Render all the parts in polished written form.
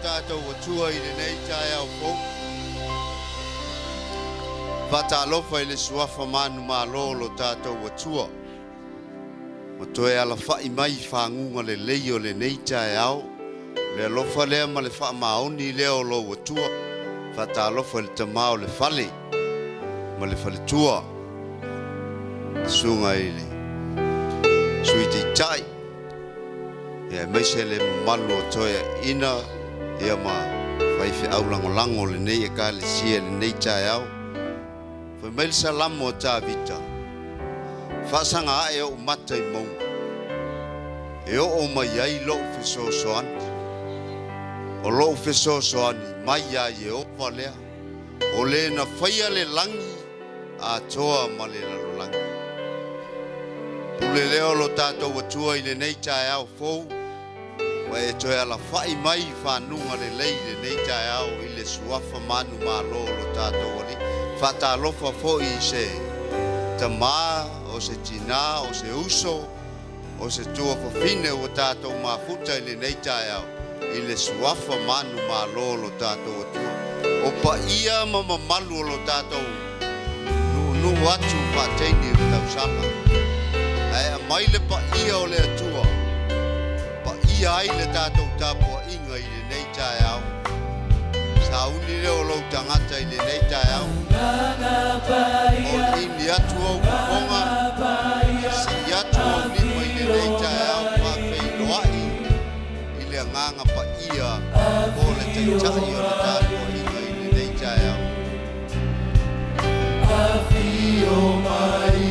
tātou watua I le nei tai au fō. Vata alofa I le suafa manu mālo lo tātou watua. O toe ala whai mai whangunga le leio le nei tai au. Le alofa lea ma le wha maoni leo lo watua. Vata alofa le tamao le Fale. Ma le Fale tua. Sunga I le suiti tai. Ia meise le malu o toia ina ia ma whaifi au lango le nei e ka le sia le nei tai au. Whai meil salamo o tā vita. Whasanga a e o mata I mou. E o mai ai lo fiso soani. O lo fiso soani mai ai e o palea. O le na whaia le langi a toa ma le lalo langi. Pule leo lo tātou watua I le nei tai au fou. Wa e toe ala whai mai whanunga le lei le nei tai au I le suafa manu mālo lo tātou ali. Whata alofa fo I se tamā, o se tina, o se uso, o se tua whawhine o tātou mafuta I le nei tai au. I le suafa manu mālo lo tātou atua. O paia mamalu lo tātou. Nu atu whateini o tau sala. Ai a mai le paia o le atua. Ia ai le tātou tāpua inga I le nei tai au. Sa uni leo lau tangata I le nei tai au. O ini atu au kuponga. Si atu au lima I le nei tai au. Pa peiloai I le anganga pa ia. O le teitai o le tāpua inga I le nei tai au. Afio mai.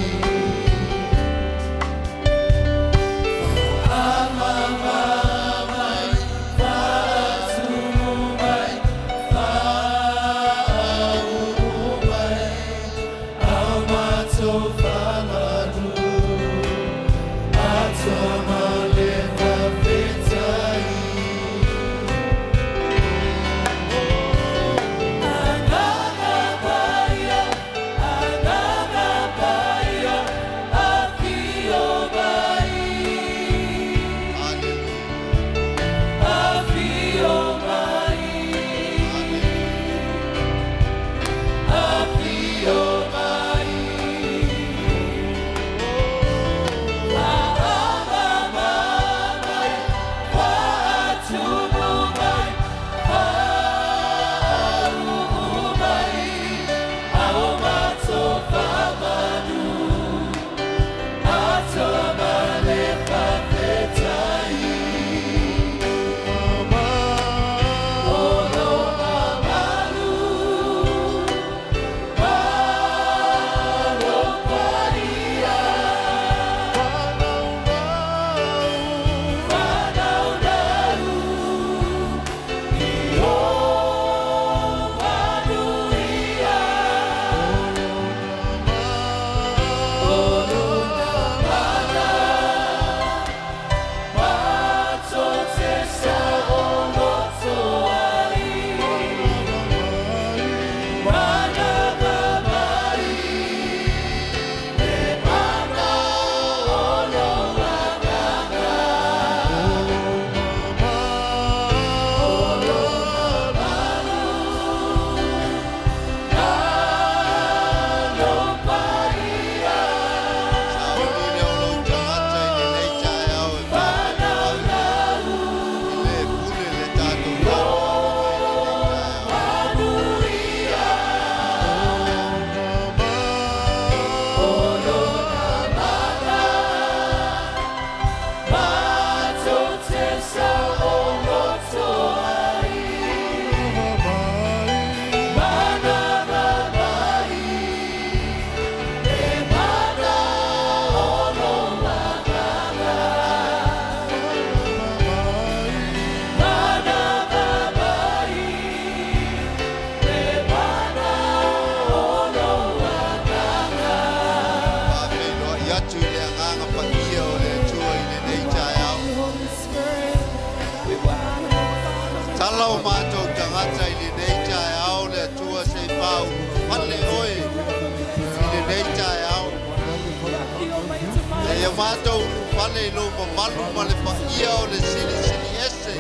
Matou Fale lo malu ma le paia o le sili ese.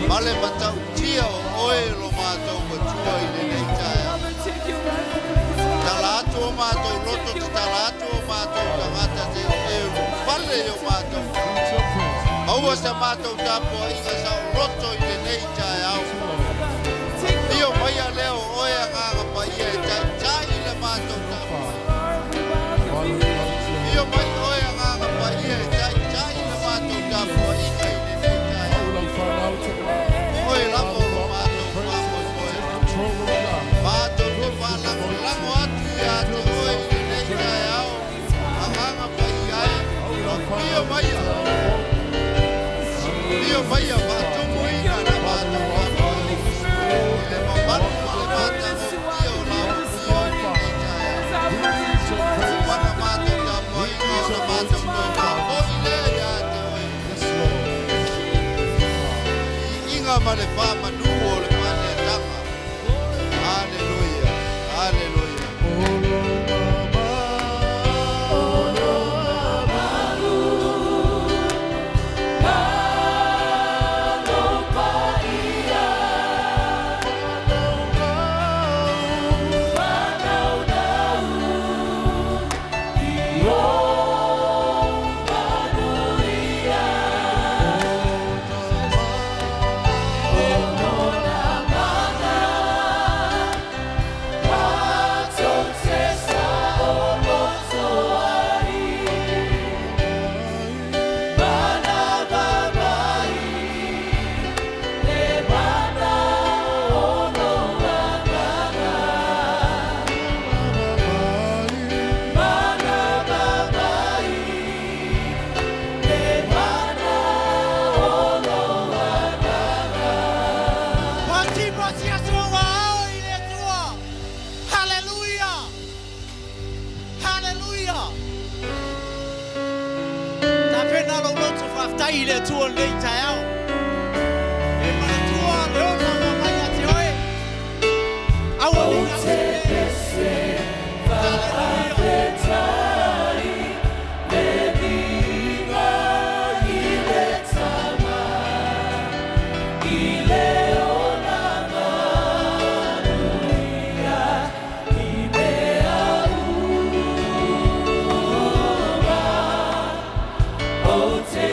Male matau tia o oe lo mātou ko tua I le nei tae. Talatu o mātou loto te talatu o mātou tangata te Fale o mātou. Aua sa mātou tapo inga sa o loto I le nei tae au. Io maia leo oe a nganga Paia e tai le mātou tapo. Io mai oe a nganga Paia e tai le mātou tapo inga I le nei tae. Oe lamo lo mātou mamo oe. Mātou te whalango lango atu I atu oe I le nei tae au. A nganga Paia e. Io maia. Io maia mātou moina na mātou tapo. Le mamanu le mātou io lau io I le nei tae. Wana mātou tapo inga o le mātou tapo I le atu oe. Inga ma le whamanu o le mane tanga. Halleluiah. Halleluiah. Oute,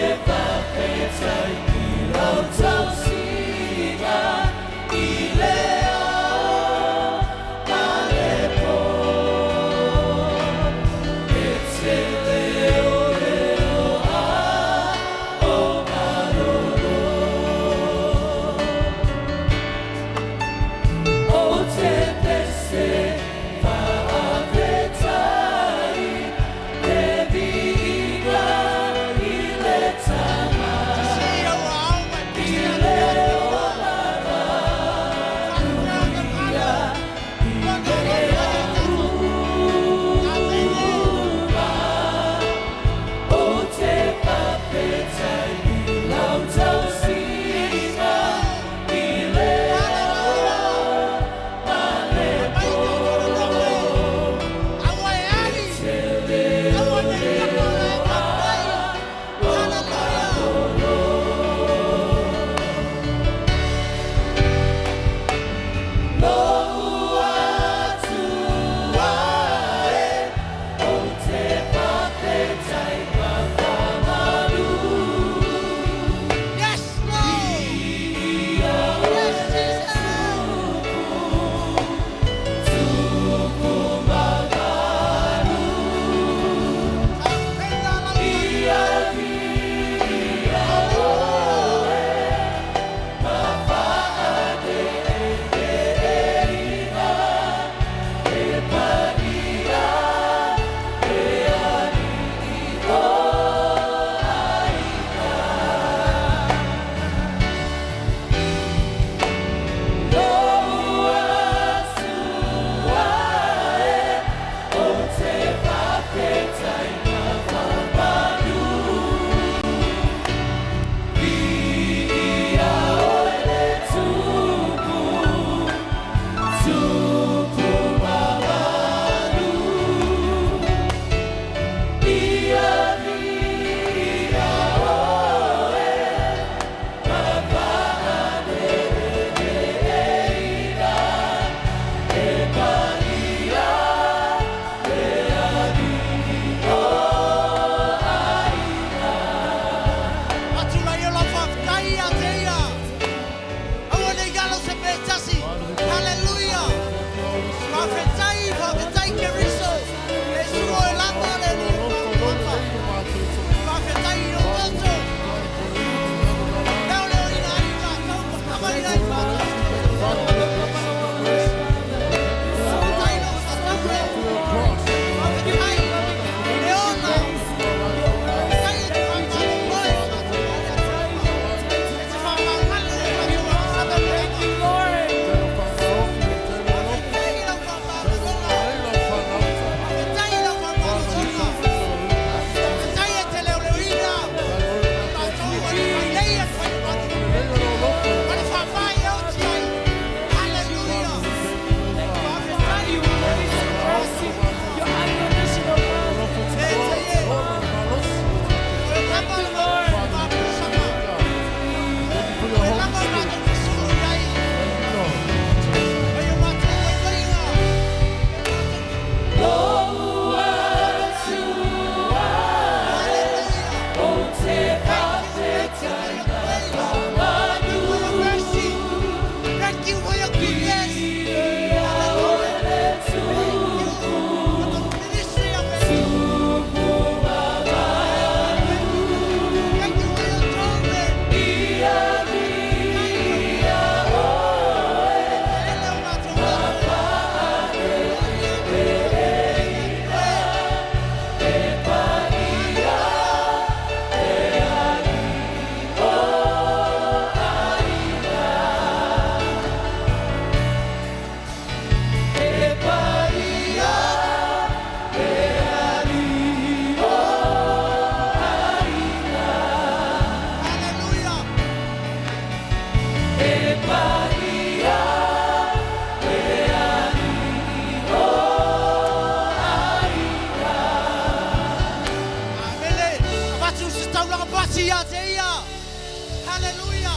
Hallelujah.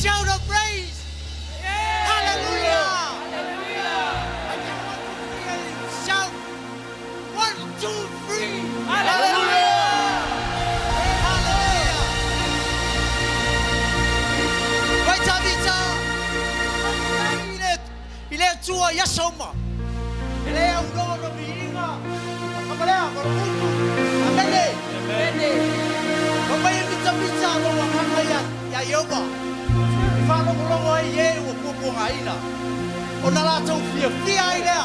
Shout of praise. Hallelujah. I just want to hear you shout 1, 2, 3. Hallelujah. Ile tua ya soma. Ile udono biinga. Akalea kwa Mungu. Amene. Baba yetu tabita kwa wakanga ya Yehova. Falo kulongo ye wokuko haina. Ona la to fia ile.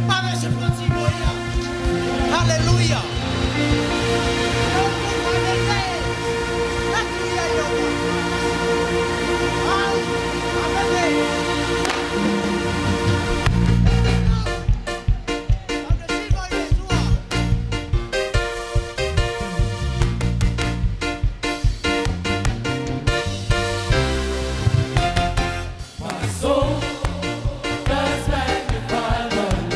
Baba shafati moya. Hallelujah. My soul does magnify the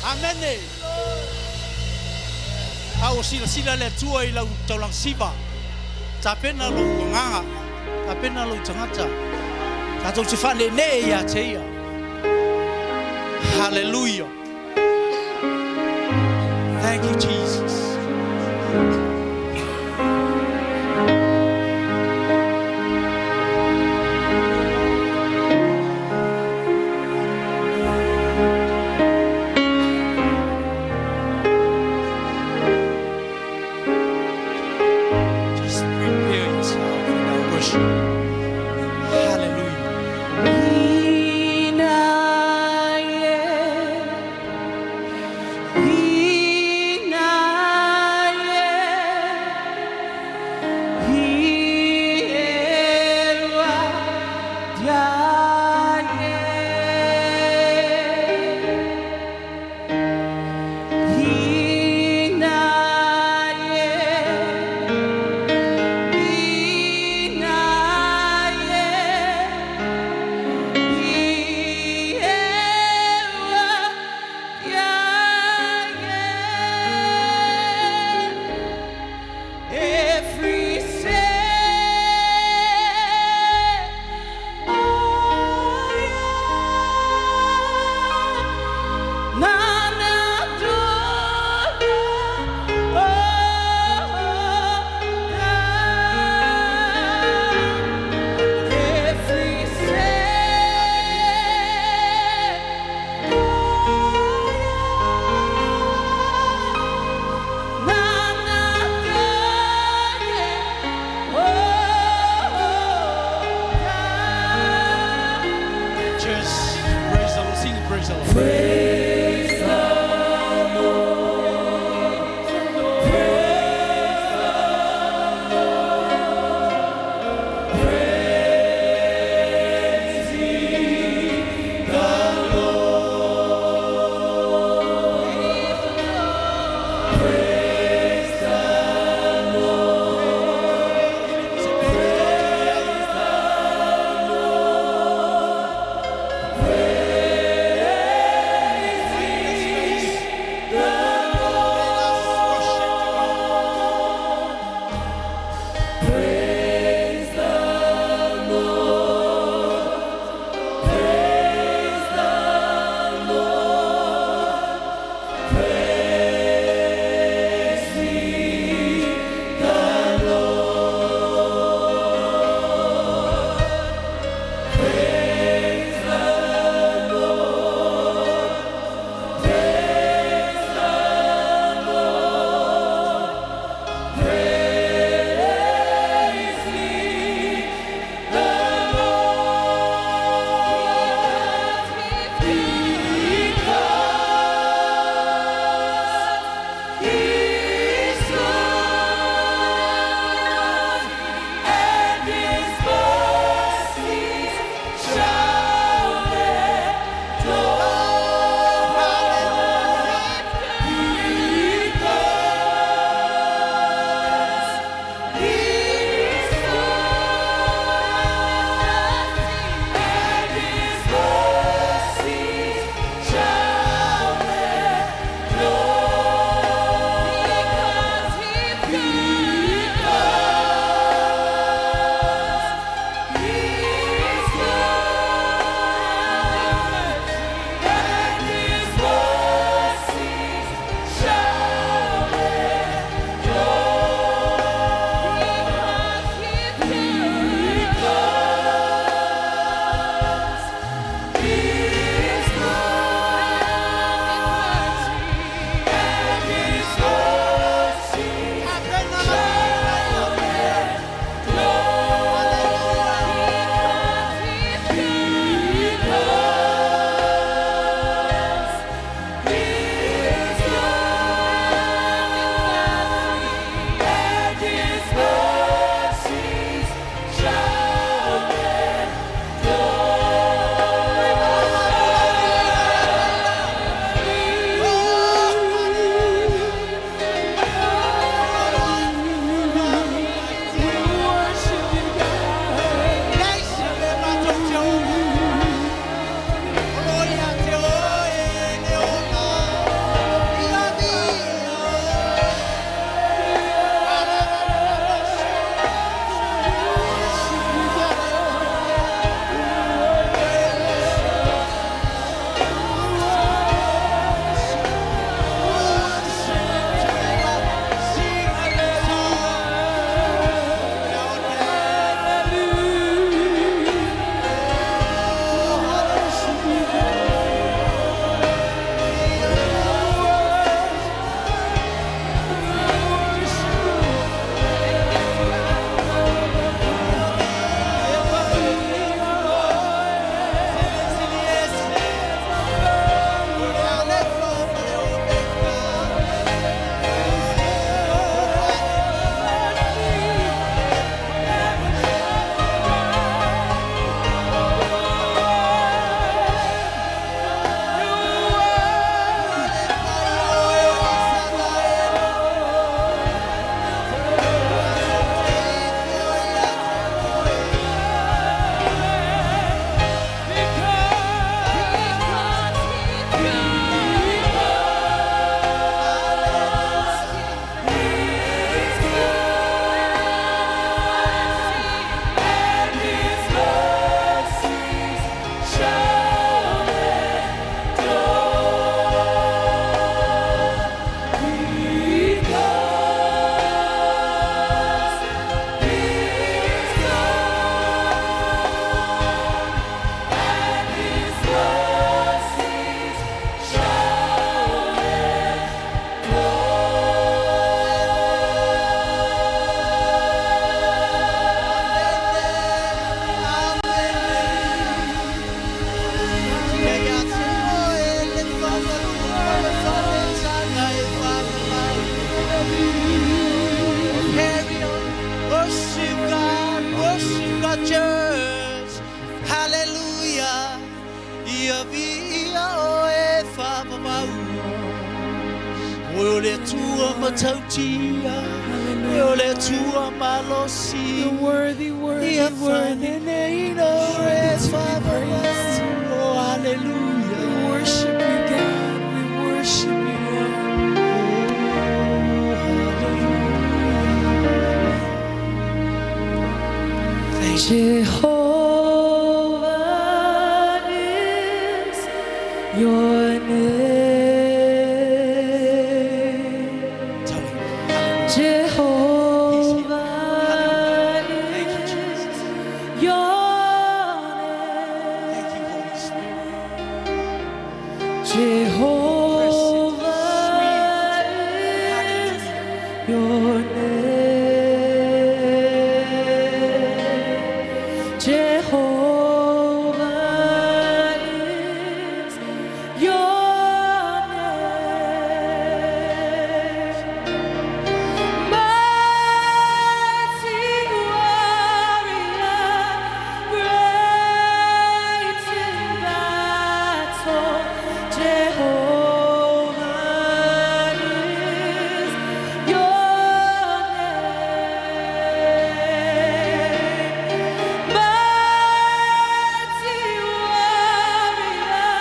Amen. Au sila le tua I lau taulang siva. Tapena lo nganga. Tapena lo tangata. Tatou te whane ne ia te ia. Hallelujah. Thank you, Jesus. via via o e whapapau. O le tua matautia, o le tua malosi. You're worthy, worthy, worthy. Oh, hallelujah. We worship you, God. We worship you, God. Jehovah is your name. Jehovah is your name. Jehovah is your name. Jehovah is your name. Mighty warrior, great in battle. Jehovah is your name. Mighty warrior,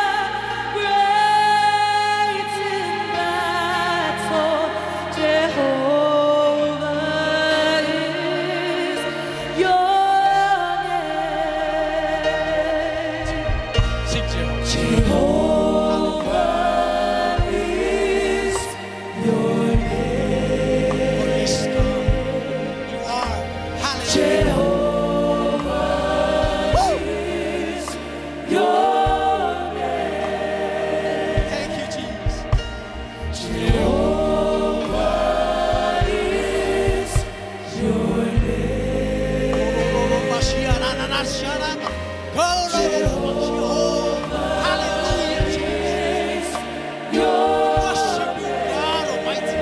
great in battle. Jehovah is your name. Sing Jehovah. Jehovah is your name. You are. Hallelujah. Jehovah is your name. Thank you, Jesus. Jehovah is your Hallelujah, Jesus. Worship you, God Almighty.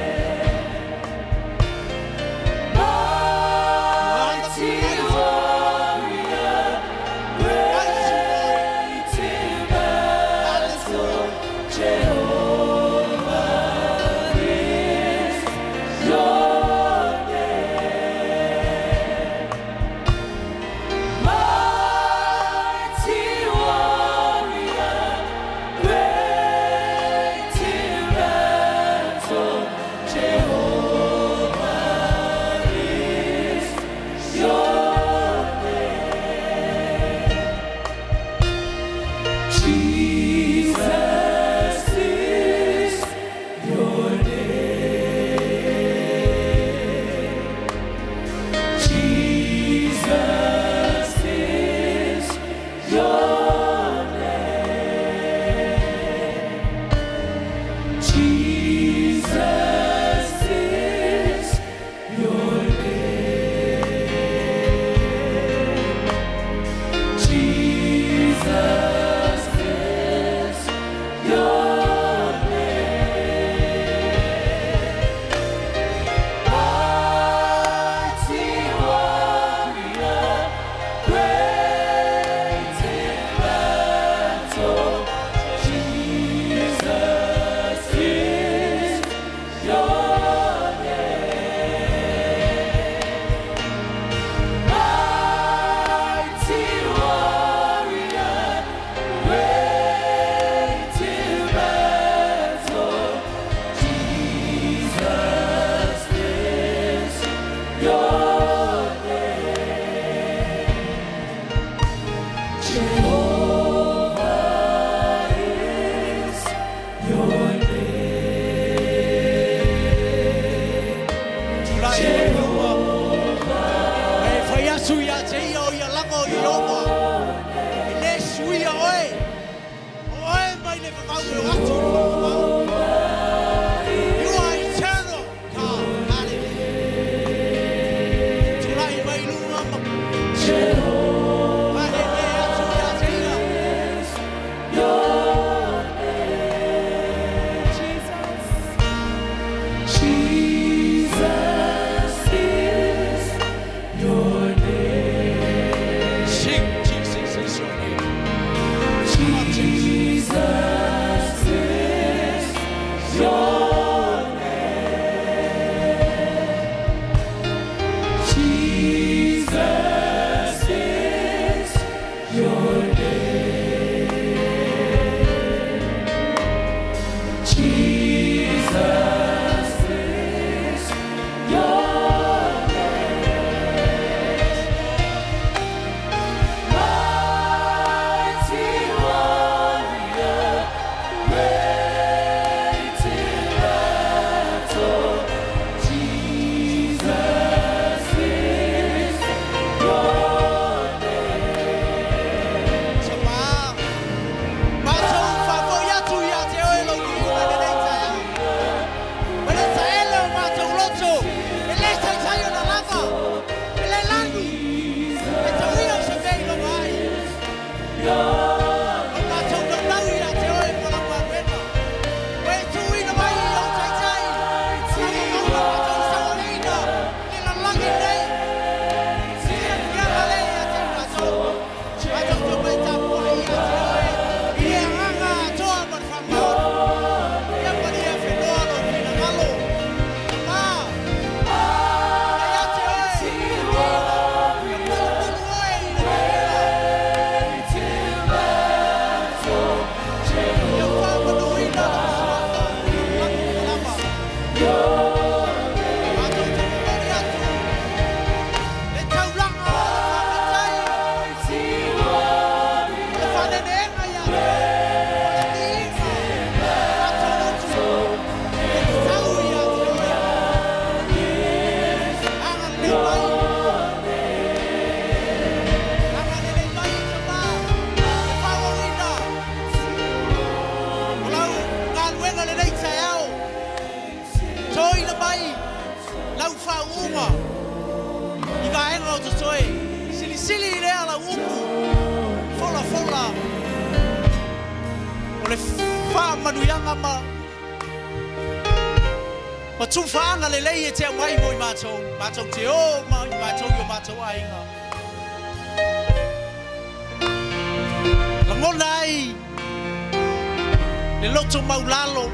Mighty warrior, great in battle. Jehovah is your name. Mighty warrior, great in battle. Jehovah is your name. Jesus is your name. Jesus is your name. Jesus is your name. Jesus is your name. Mighty warrior, great in battle. Jesus is your name. Mighty warrior, great in battle. Jesus is your name. Jehovah is your name. Jehovah You are eternal, God. Hallelujah. Jehovah is your name. Jesus is your name. Sing Jesus is your name. Jesus Matufanga le lei te mai moi mato te o mato yo mato ainga. La monai le loto maulalo,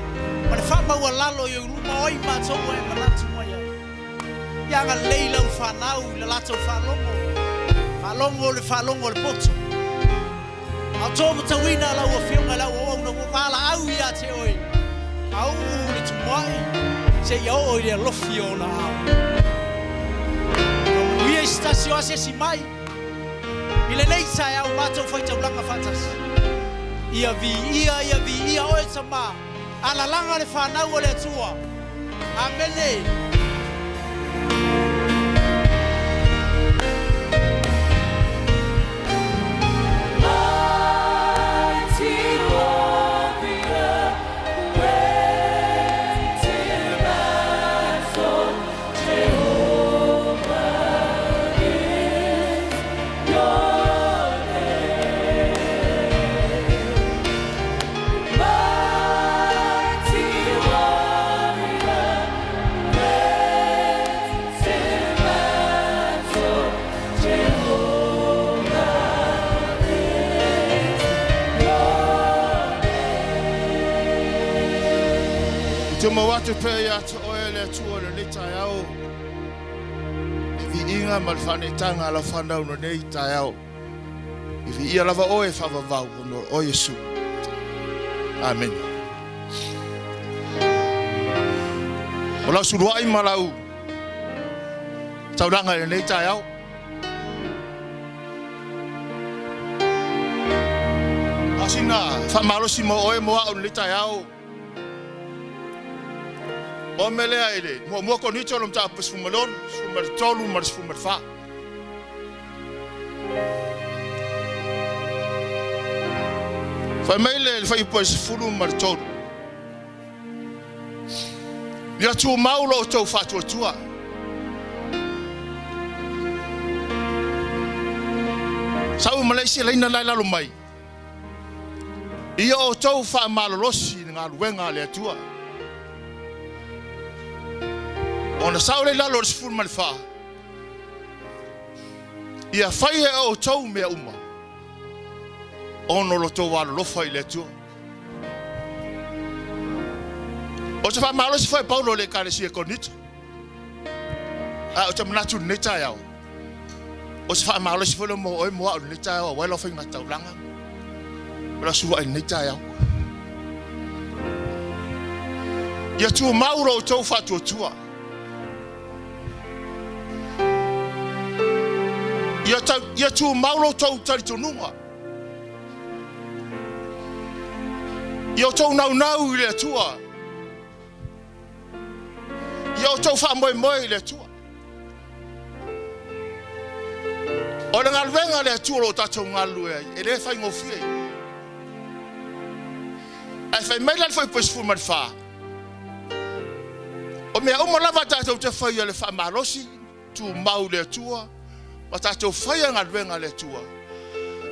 ma le fa maulalo yo luma oi mato e manatu mai. Ya ga lei la fanau le lato falongo le falongo le poto. Automo tawina la o fiona la o no wala au ya te oi. Au le tumai. Se yo ile lo fiona. Ia stasio ase si mai. Ile nei sai au mato foi tau langa fatas. Ia vi o sama. Ala langa le fanau o le tua. Amene. Watu Paia to oil to the little if he inga malfane tanga la fanda no nei tayao if he lava oe fava vau no o Yesu amen ola Suluape malau tauranga nei tayao asina fa malo simo oe mo o nei tayao o mele aile mo ko ni tolom ta pes fumalon sumar tolu mar sumar fa fa mele fa ipos fulu mar tolu ya tu Paulo to Fatu tua sau Malaysia laina la lumai ia o to fa malolosi nga luenga le tua ona saule la lor sfur malfa ia fai o tau me uma ono lo to wa lo fai le tu o se fa malo se foi Paulo le kale si ekonit a o te manatu neta yao o se fa malo se foi mo o mo neta yao wa lo fai na taulanga la suwa neta yao ia tu mauro to Fatu tua ia tu Paulo tau tari tonunga. Ia tau nau i le tua. Ia tau wha moi i le tua. O le ngalwenga le tua lo tatou ngalu e le whai ngofie. Ai whai meilan whai pesfu man wha. O mea umo lava tatou te whai le wha marosi tu mau le tua. Ma tatou whaia ngalwenga le tua.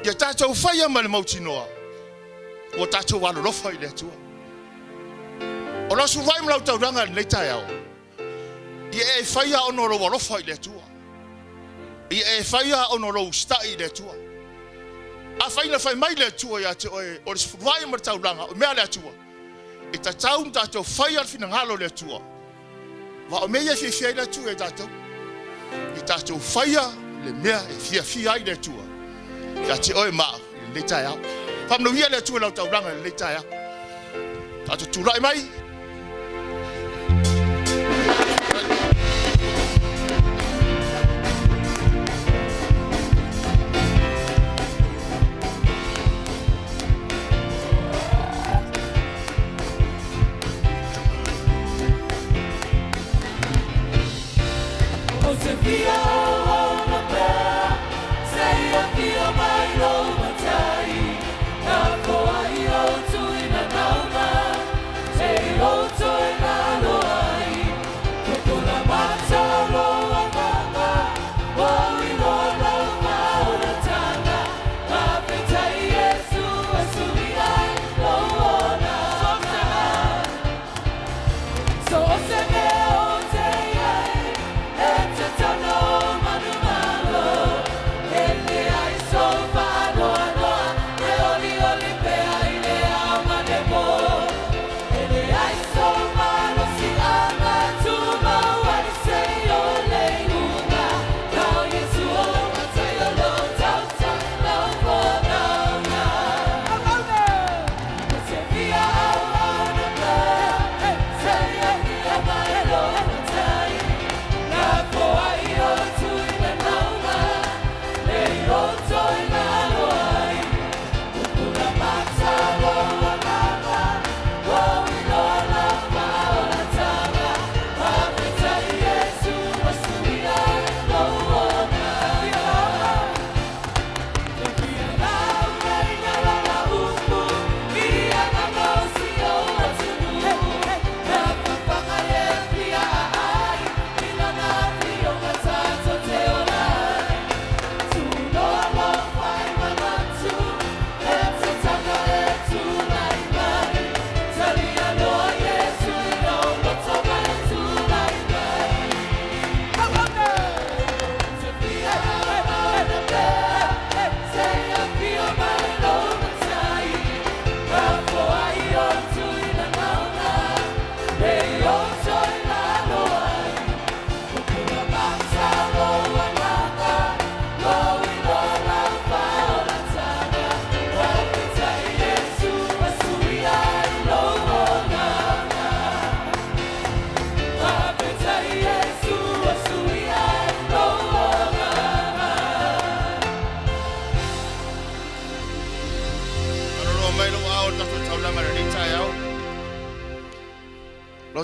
Ia tātou whaia ma le mautinoa. O tātou walo lofa I le atua. O la survai ma lau tauranga nei tai au. Ia e whaia ono lo walofa I le atua. Ia e whaia ono lo stai I le atua. A whaina whai mai le atua ia te oe. O le survai ma tauranga o mea le atua. E tātou tātou whaia al fina ngalo le atua. Wa o mea fia le atua e tātou. I tātou whaia le mea e fia I le atua. Ia te oe maa le tai au. Whamnuia le atua lau tauranga le tai au. Tātou tūrai mai.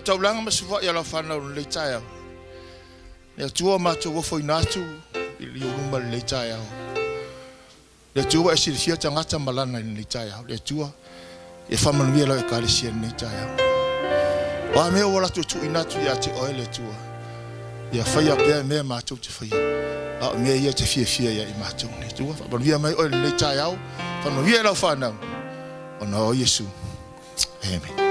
Taulanga masuwa ia la whanau le tai au. Le tua mātou wafo inatu I li urumba le tai au. Le tua e sirifia tangata malana le tai au. Le tua e whamanuia lau e kālesia le tai au. Wa mea wala tu inatu ia te oe le tua. Ia whaia pēr mea mātou te whaia. A mea ia te fia ia I mātou le tua. Whamanuia mai oe le tai au. Whamanuia lau whanau. O na o Yesu. Amen.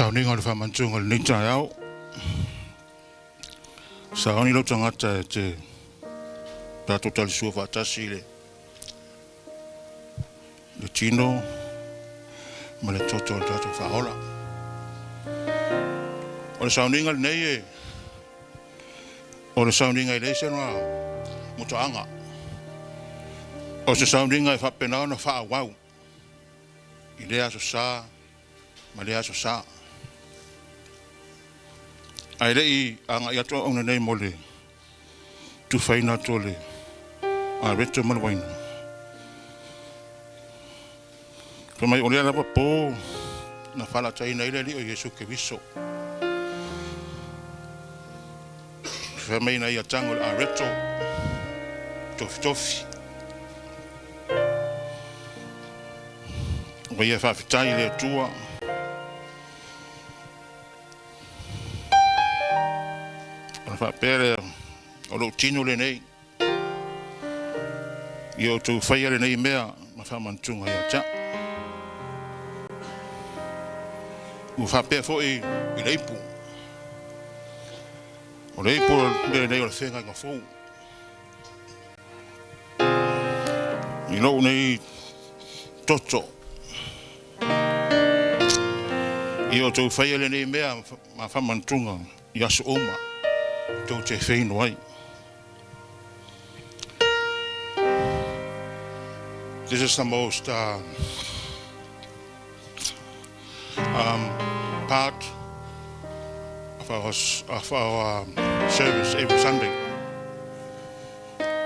Sauni ngā le whamantunga le neitai au. Sauni lau tangata e te tātou tali sua whātasi le tino ma le toto le tātou whaola. O le sauninga le nei e o le sauninga I le se noa mutaanga. O se sauninga e whapenao na whaawau I le aso sā ma le aso sā. Ai rei anga ia toa ona nei mo le tu whaina tole a reto malawaina. Ko mai olea na papo na whala tai nei le li o Yesu ke viso. whamei na ia tango a reto, tofi tofi. Wa ia whawhitai le tua. Ona whapere o lo tino le nei. Ia o tu whaia le nei mea ma whamantunga ia ta. U whapea fo i leipu. O leipu le nei o le whenga ngā fōu. I lau nei toto. I o tu whaia le nei mea ma whamantunga i asu oma. Tau te whaino ai. This is the most part of our service every Sunday.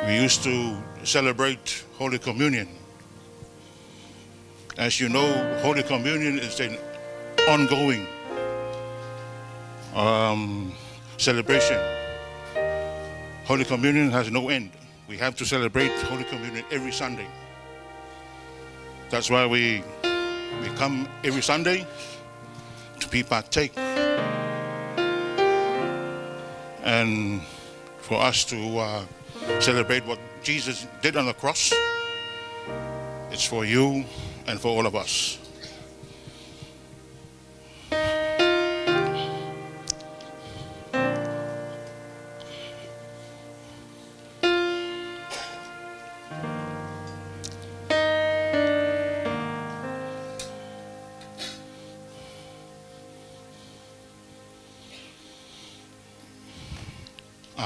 We used to celebrate Holy Communion. As you know, Holy Communion is an ongoing celebration. Holy Communion has no end. We have to celebrate Holy Communion every Sunday. That's why we come every Sunday to be partake and for us to celebrate what Jesus did on the cross. It's for you and for all of us.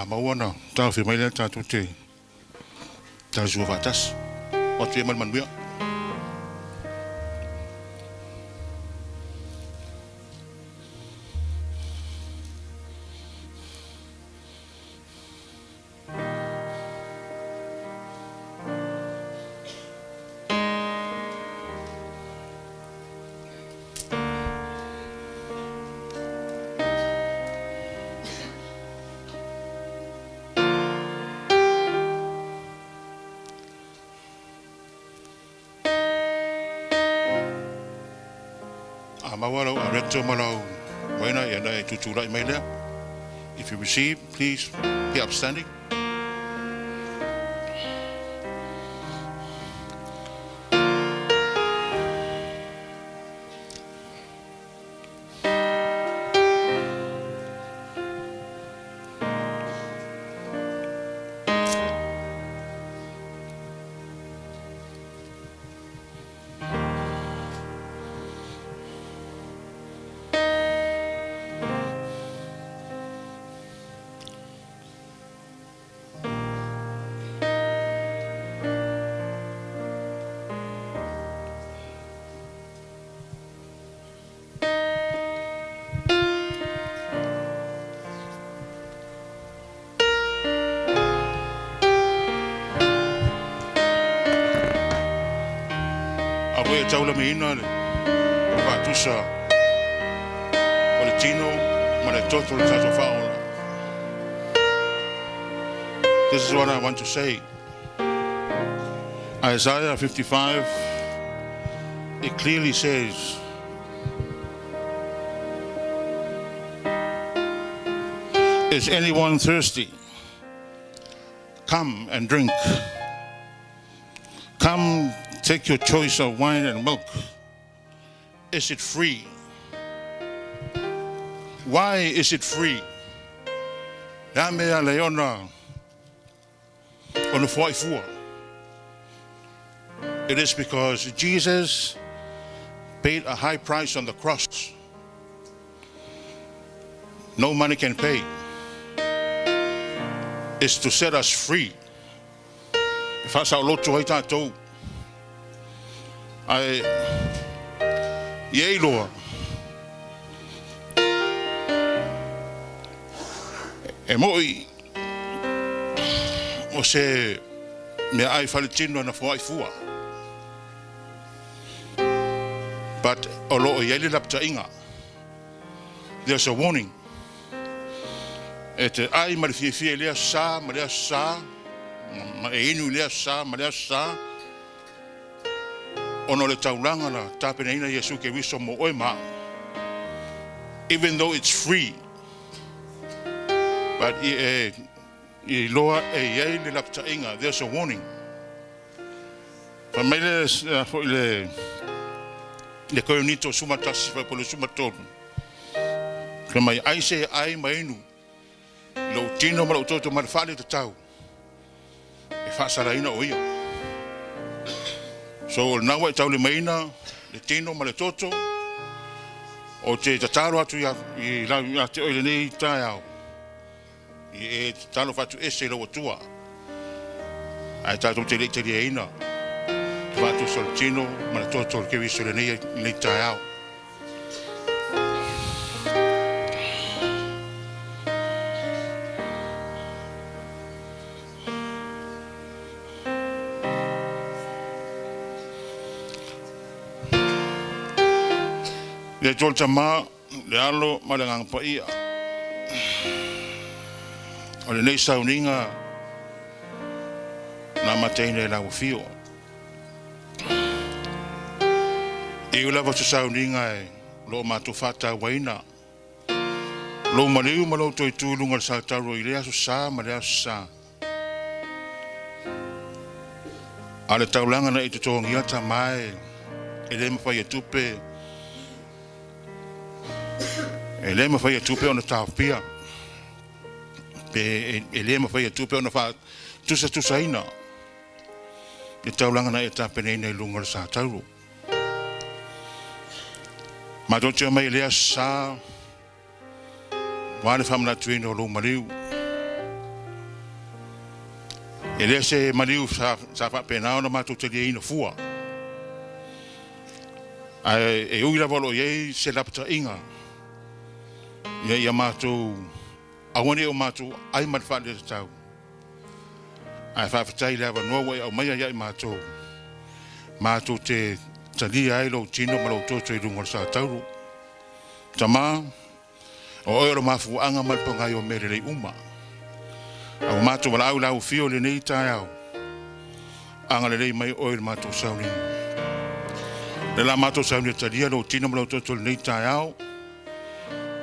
Mawana tau fi mai le tatu te tau zuvatas o te man bia If you receive, please be upstanding. Taula meina le Fatusa o le tino ma le toto le tato faola. This is what I want to say. Isaiah 55, it clearly says, is anyone thirsty? Come and drink. Come, take your choice of wine and milk. Is it free? Why is it free? La mea leona on the 44. It is because Jesus paid a high price on the cross. No money can pay. It's to set us free. If I saw loto hai tātou, ai iei loa. E moi o se mea ai Faalenu'u na fuai fua. But o loo iei le lapta inga. There's a warning. e te ai ma le fie lea sa, ma lea sa, ma e inu lea sa, ma lea sa, ono le taulanga la tapena ina Yesu ke wiso mo oe ma. Even though it's free, but I loa e iei le lapta inga, there's a warning. Pa mai le koe nito sumatasi, pa polo sumatonu. Ka mai aise ai mainu, lo tino ma lo toto ma le fale te tau. E whaasara ina o ia. So nawa e tau le maina, le tino ma le toto, o te tataro atu i te oile nei tae au. I e talo fatu ese lo atua. Ai tato te le te lia ina. Te fatu sol tino, ma le toto le kewi sole nei tae au. Le tol tama, le alo, ma le ngang Paia. O le nei sauninga na mateine la afio. E ula va sauninga e lo matu fata waina. Lo maliu ma lo toi tulunga sa taro i lea sa ma lea sa. Ale taulanga na ito tongia tamae. E le mawhai tupe. E le mawhai tupe ona tawpia. Pe e le mawhai tupe ona wha tusa ina. E taulanga na e tapene ina i lunga sa tauru. Ma dote mai lea sa wane whamana tuino lo mariu. E lea se mariu sa whapena ona mato te lia ina fua. E uila volo iei se lapta inga. Ia mato awane o mato ai matwhale te tau. Ai whawhatai lewa noa au mai ai mato. Mato te talia ai lo tino ma lo toto i runga sa tauru. Tama, o oero mafu anga malpangai o mere rei uma. Au mato wala au lau fio le nei tai au. Anga le rei mai oero mato sauri. Le la mato sauri talia lo tino ma lo toto le nei tai au.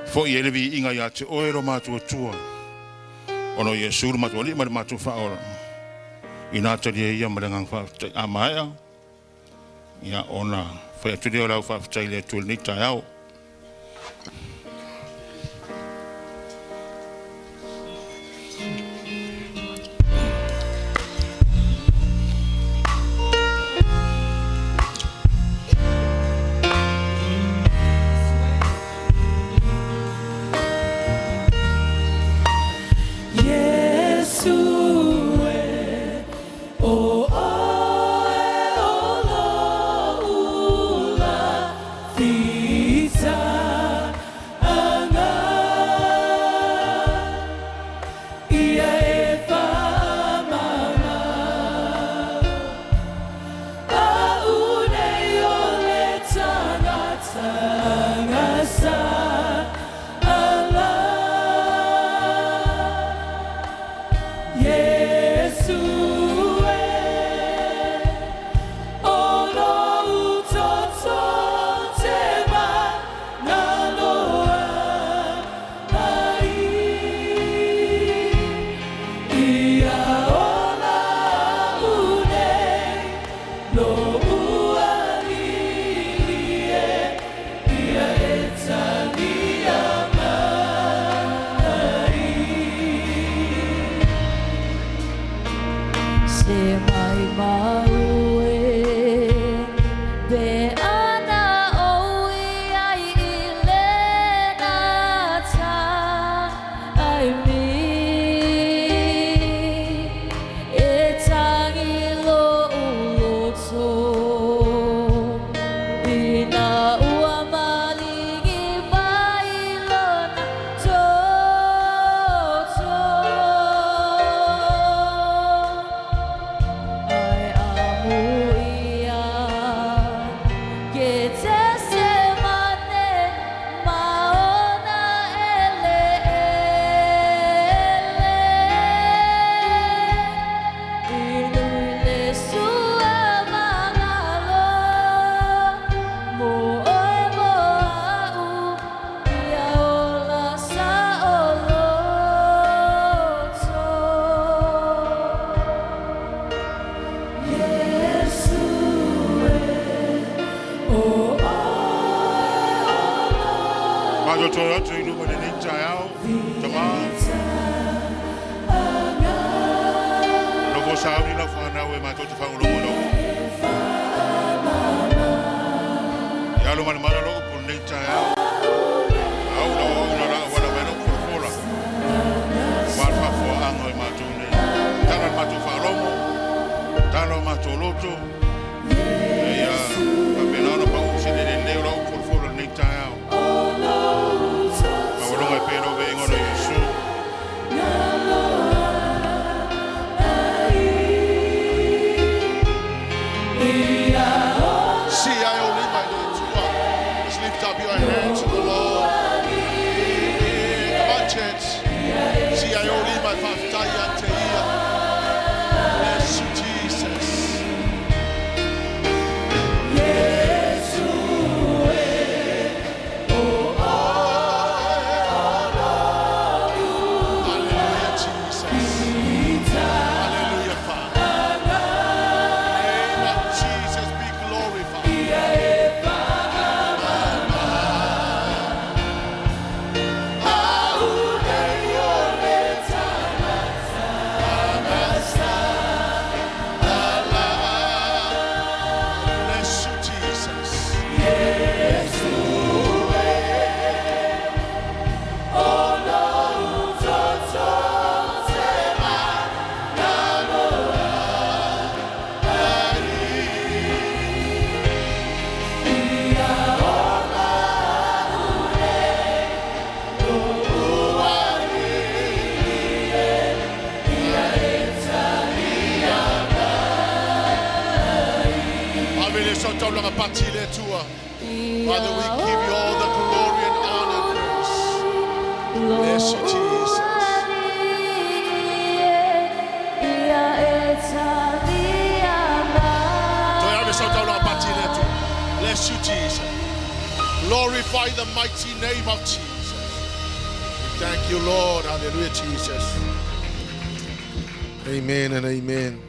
Fo i elevi inga ia te oero mato tua. Ono i e suru mato ali ma le mato whaora. Ina talia ia ma le ngang whawhatai amaea. Ia ona whai aturi o lau whawhatai le tu le nei tai au. I sauni la whanau e mātou te whaulongo lau. Ia alo mana loko po nei tai au. Au la na ra wana mai loko po fola. Wala fo anga e mātou nei. Tana mātou whalomo. Tana mātou loto. Ia papenana pa usi nei lau po fola nei tai au. Awalonga e pēro ve ingono Yesu. Up your hands to the Lord. Come on, church. See, I only my Paia. Bless you, Jesus. Hallelujah, Jesus. Hallelujah, Father. In the name of Jesus, be glorified. Father, we give you all the glory and honor and praise. Bless you, Jesus. Bless you, Jesus. Glorify the mighty name of Jesus. We thank you, Lord. Hallelujah, Jesus. Amen and amen.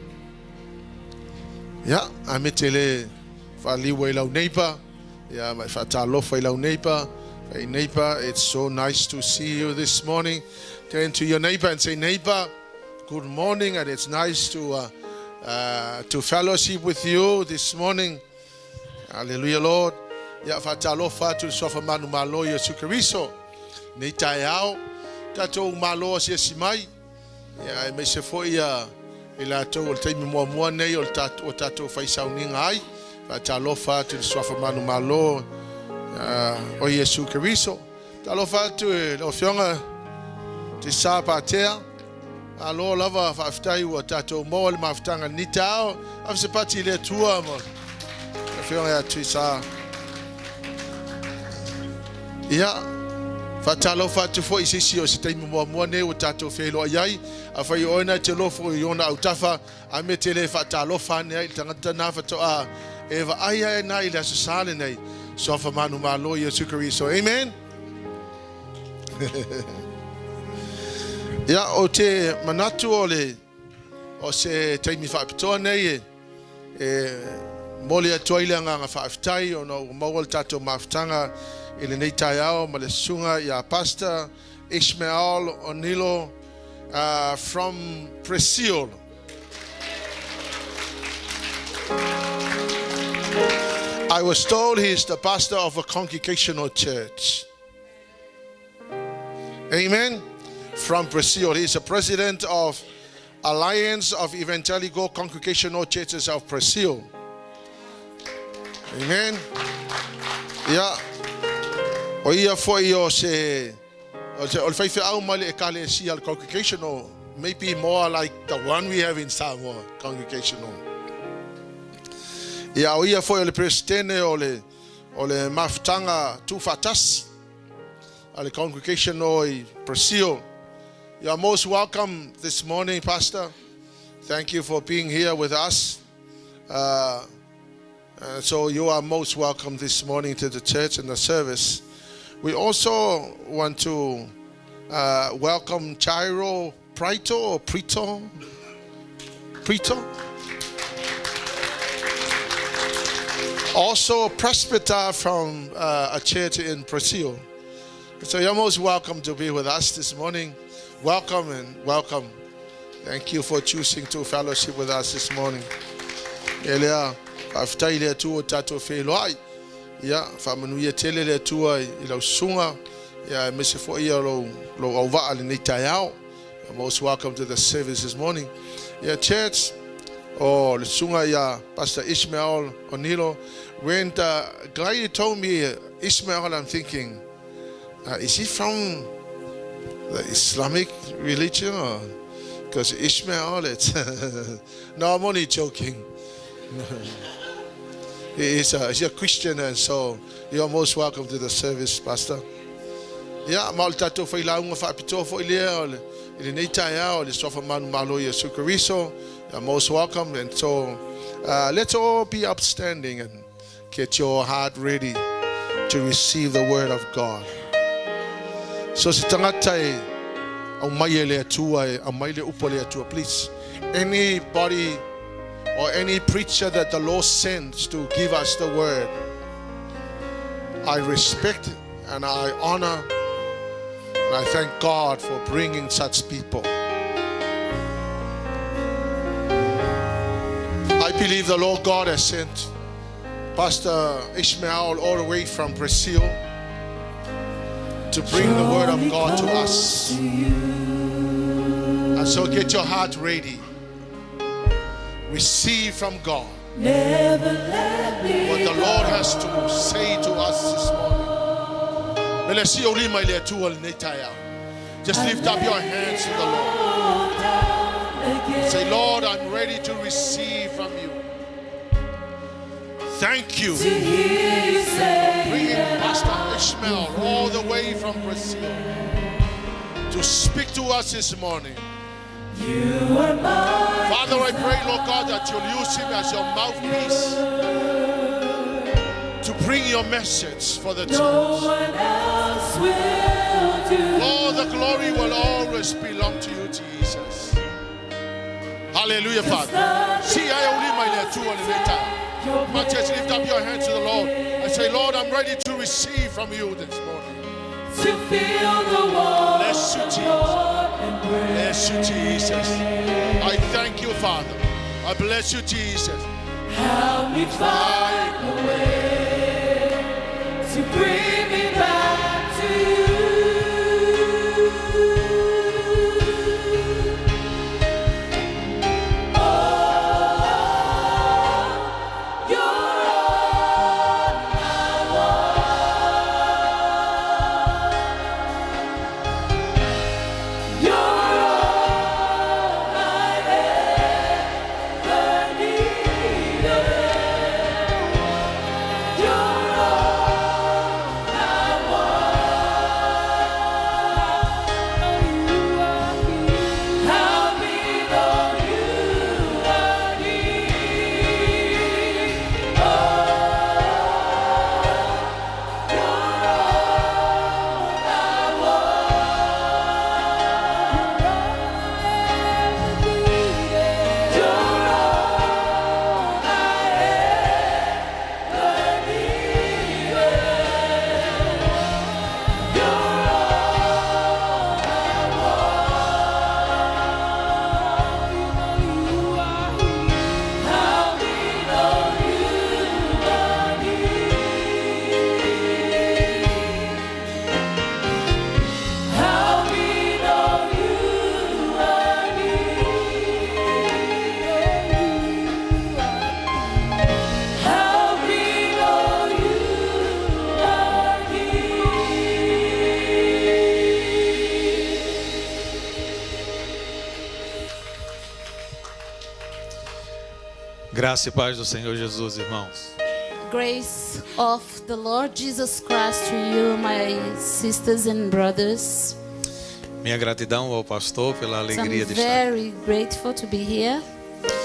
Yeah, I'm Itele. Fale lau neighbor. Yeah, my fatalofa lau neighbor. Hey neighbor, it's so nice to see you this morning. Turn to your neighbor and say, neighbor, good morning, and it's nice to fellowship with you this morning. Hallelujah, Lord. Yeah, fatalofa to sofa manu malo Yesu Kristo. Nei tai au, tatou malo si simai. Yeah, me se foi ila to o taimi mua nei o tatou faisauninga ai. Talofa to swafa manu malo o Yesu Kristo. Talofa to o fionga te sapatea. Alo lava faftai o tato mo le maftanga nitao. Afse pati le tua mo. Fionga tu sa. Ya fatalofa to fo isisi o stai mo ne o tato felo yai. Afai ona te lofo yona utafa ametele fatalofa ne tangata na fato a Eva aya na ila sasale nei sofa manu malo Yesu Kristo. Amen. Ya o te manatu ole o se taimi whaapitoa nei mole atoile nga whaaftai o no mawal tato maftanga ile nei tai ao ma le sunga ya Pastor Ismael Ornilo from Bryce. I was told he's the pastor of a Congregational church. Amen. From Bryce. He's the president of Alliance of Evangelical Congregational Churches of Bryce. Amen. Yeah. Oia foi o se o faife au male ecclesia Congregational, maybe more like the one we have in Samoa, Congregational. Ia oia foi o le presidente o le maftanga tu fatasi ale Congregational I Bryce. You are most welcome this morning, Pastor. Thank you for being here with us. So you are most welcome this morning to the church and the service. We also want to welcome Chairo Prito or Prito. Also a presbyter from a church in Bryce. So you're most welcome to be with us this morning. Welcome and welcome. Thank you for choosing to fellowship with us this morning. Elia, Faalenu'u tu tato Fale. Ya, Faalenu'u tele le tua ilo sunga. Ya, mese fo ia lo Muava'a le tayao. You're most welcome to the service this morning. Yeah, church. Oh, le sunga ya Pastor Ismael Ornilo. When the guy told me Ismael, I'm thinking, is he from the Islamic religion? Because Ismael, it's no, I'm only joking. He's a Christian, and so you're most welcome to the service, Pastor. Yeah, maltato foi lá uma fapito foi ele nei taia le sofa manu malo ye sukariso. You're most welcome, and so let's all be upstanding and get your heart ready to receive the word of God. So sitangatai au maile atua au maile upole atua, please. Anybody or any preacher that the Lord sends to give us the word, I respect and I honor and I thank God for bringing such people. I believe the Lord God has sent Pastor Ismael all the way from Brazil to bring the word of God to us. And so get your heart ready. Receive from God what the Lord has to say to us this morning. Just lift up your hands to the Lord. Say, Lord, I'm ready to receive from you. Thank you for bringing Pastor Ismael all the way from Brazil to speak to us this morning. Father, I pray, Lord God, that you'll use him as your mouthpiece to bring your message for the church. Lord, the glory will always belong to you, Jesus. Hallelujah, Father. See, I only my letter. My church, lift up your hands to the Lord and say, Lord, I'm ready to receive from you this morning. To feel the warmth Bless you, Jesus. Bless you, Jesus. I thank you, Father. I bless you, Jesus. Help me find a way to bring me back to you. Oh, you're all I want. You're all I ever needed. You're all I want. Help me know you are near. Oh, you're all I want. You're all I ever needed. You're all Help me know you are near. Help me know you are near. Help me know you are Graça e paz do Senhor Jesus, irmãos. Grace of the Lord Jesus Christ to you, my sisters and brothers. Minha gratidão ao pastor pela So alegria I'm de estar. very grateful to be here.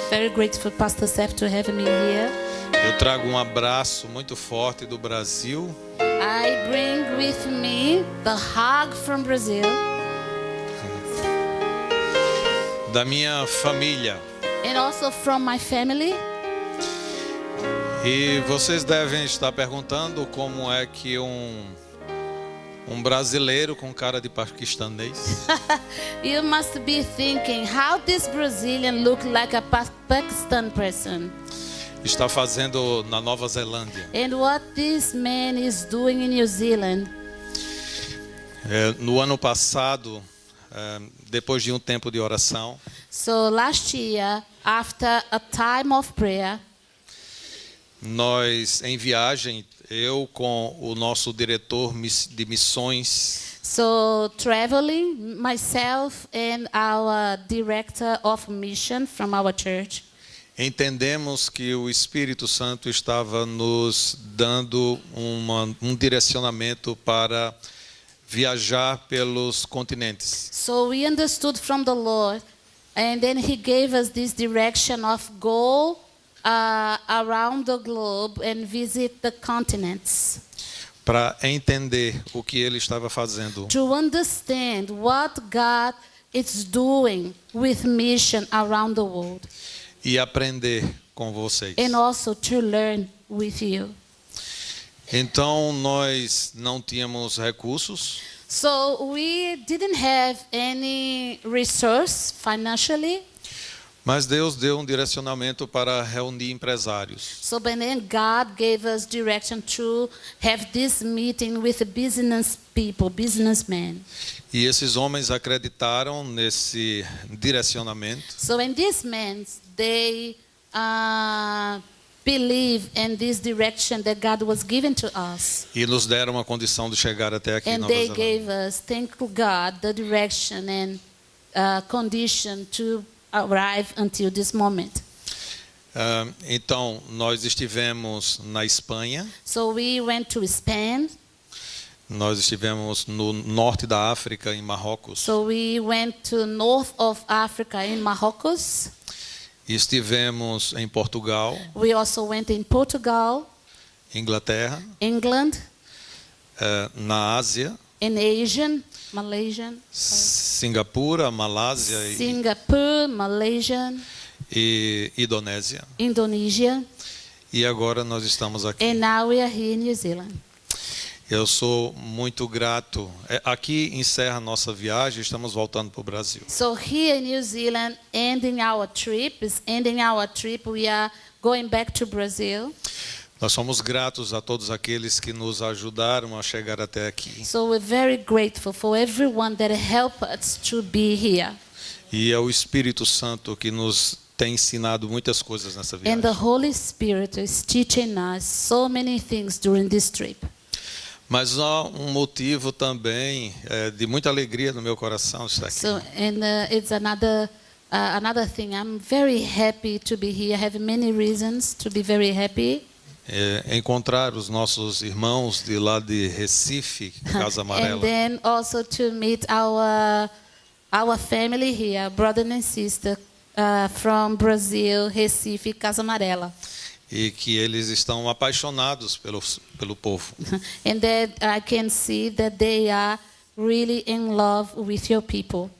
Very grateful, Pastor Seth, to have me here. Eu trago um abraço muito forte do Brasil I bring with me the hug from Brazil, da minha família. and also from my family. E vocês devem estar perguntando como é que um brasileiro com cara de paquistanês. You must be thinking how this Brazilian look like a Pakistan person. Está fazendo na Nova Zelândia. And what this man is doing in New Zealand. No ano passado, depois de um tempo de oração, So last year, after a time of prayer, nós em viagem, eu com o nosso diretor de missões, so traveling, myself and our director of mission from our church, entendemos que o Espírito Santo estava nos dando um direcionamento para viajar pelos continentes. so we understood from the Lord, and then He gave us this direction of go around the globe and visit the continents. Para entender o que ele estava fazendo. To understand what God is doing with mission around the world. E aprender com vocês. And also to learn with you. Então nós não tínhamos recursos. So we didn't have any resource financially. Mas Deus deu um direcionamento para reunir empresários. So but then God gave us direction to have this meeting with business people, businessmen. E esses homens acreditaram nesse direcionamento. So in these men, they believe in this direction that God was giving to us. E nos deram uma condição de chegar até aqui em And Nova they Zelândia. gave us, thank God, the direction and condition to arrive until this moment. Então, nós estivemos na Espanha, So we went to Spain. nós estivemos no norte da África, em Marrocos, So we went to north of Africa in Marrocos. e estivemos em Portugal, We also went in Portugal, Inglaterra, England, na Ásia, in Asian, Malaysian, Singapura, Malásia Singapore, Malaysian, e Indonésia. Indonesia, E agora nós estamos aqui. and now we are here in New Zealand. Eu sou muito grato. Aqui encerra a nossa viagem, estamos voltando para o Brasil. So here in New Zealand, ending our trip, we are going back to Brazil. Nós somos gratos a todos aqueles que nos ajudaram a chegar até aqui. So we're very grateful for everyone that helped us to be here. E é o Espírito Santo que nos tem ensinado muitas coisas nessa And the viagem. Holy Spirit is teaching us so many things during this trip. Mas há um motivo também de muita alegria no meu coração estar aqui. So, and it's another thing. I'm very happy to be here. I have many reasons to be very happy. Encontrar os nossos irmãos de lá de Recife, Casa And Amarela. then also to meet our family here, brother and sister from Brazil, Recife, Casa Amarela. E que eles estão apaixonados pelo povo. And that I can see that they are really in love with your people.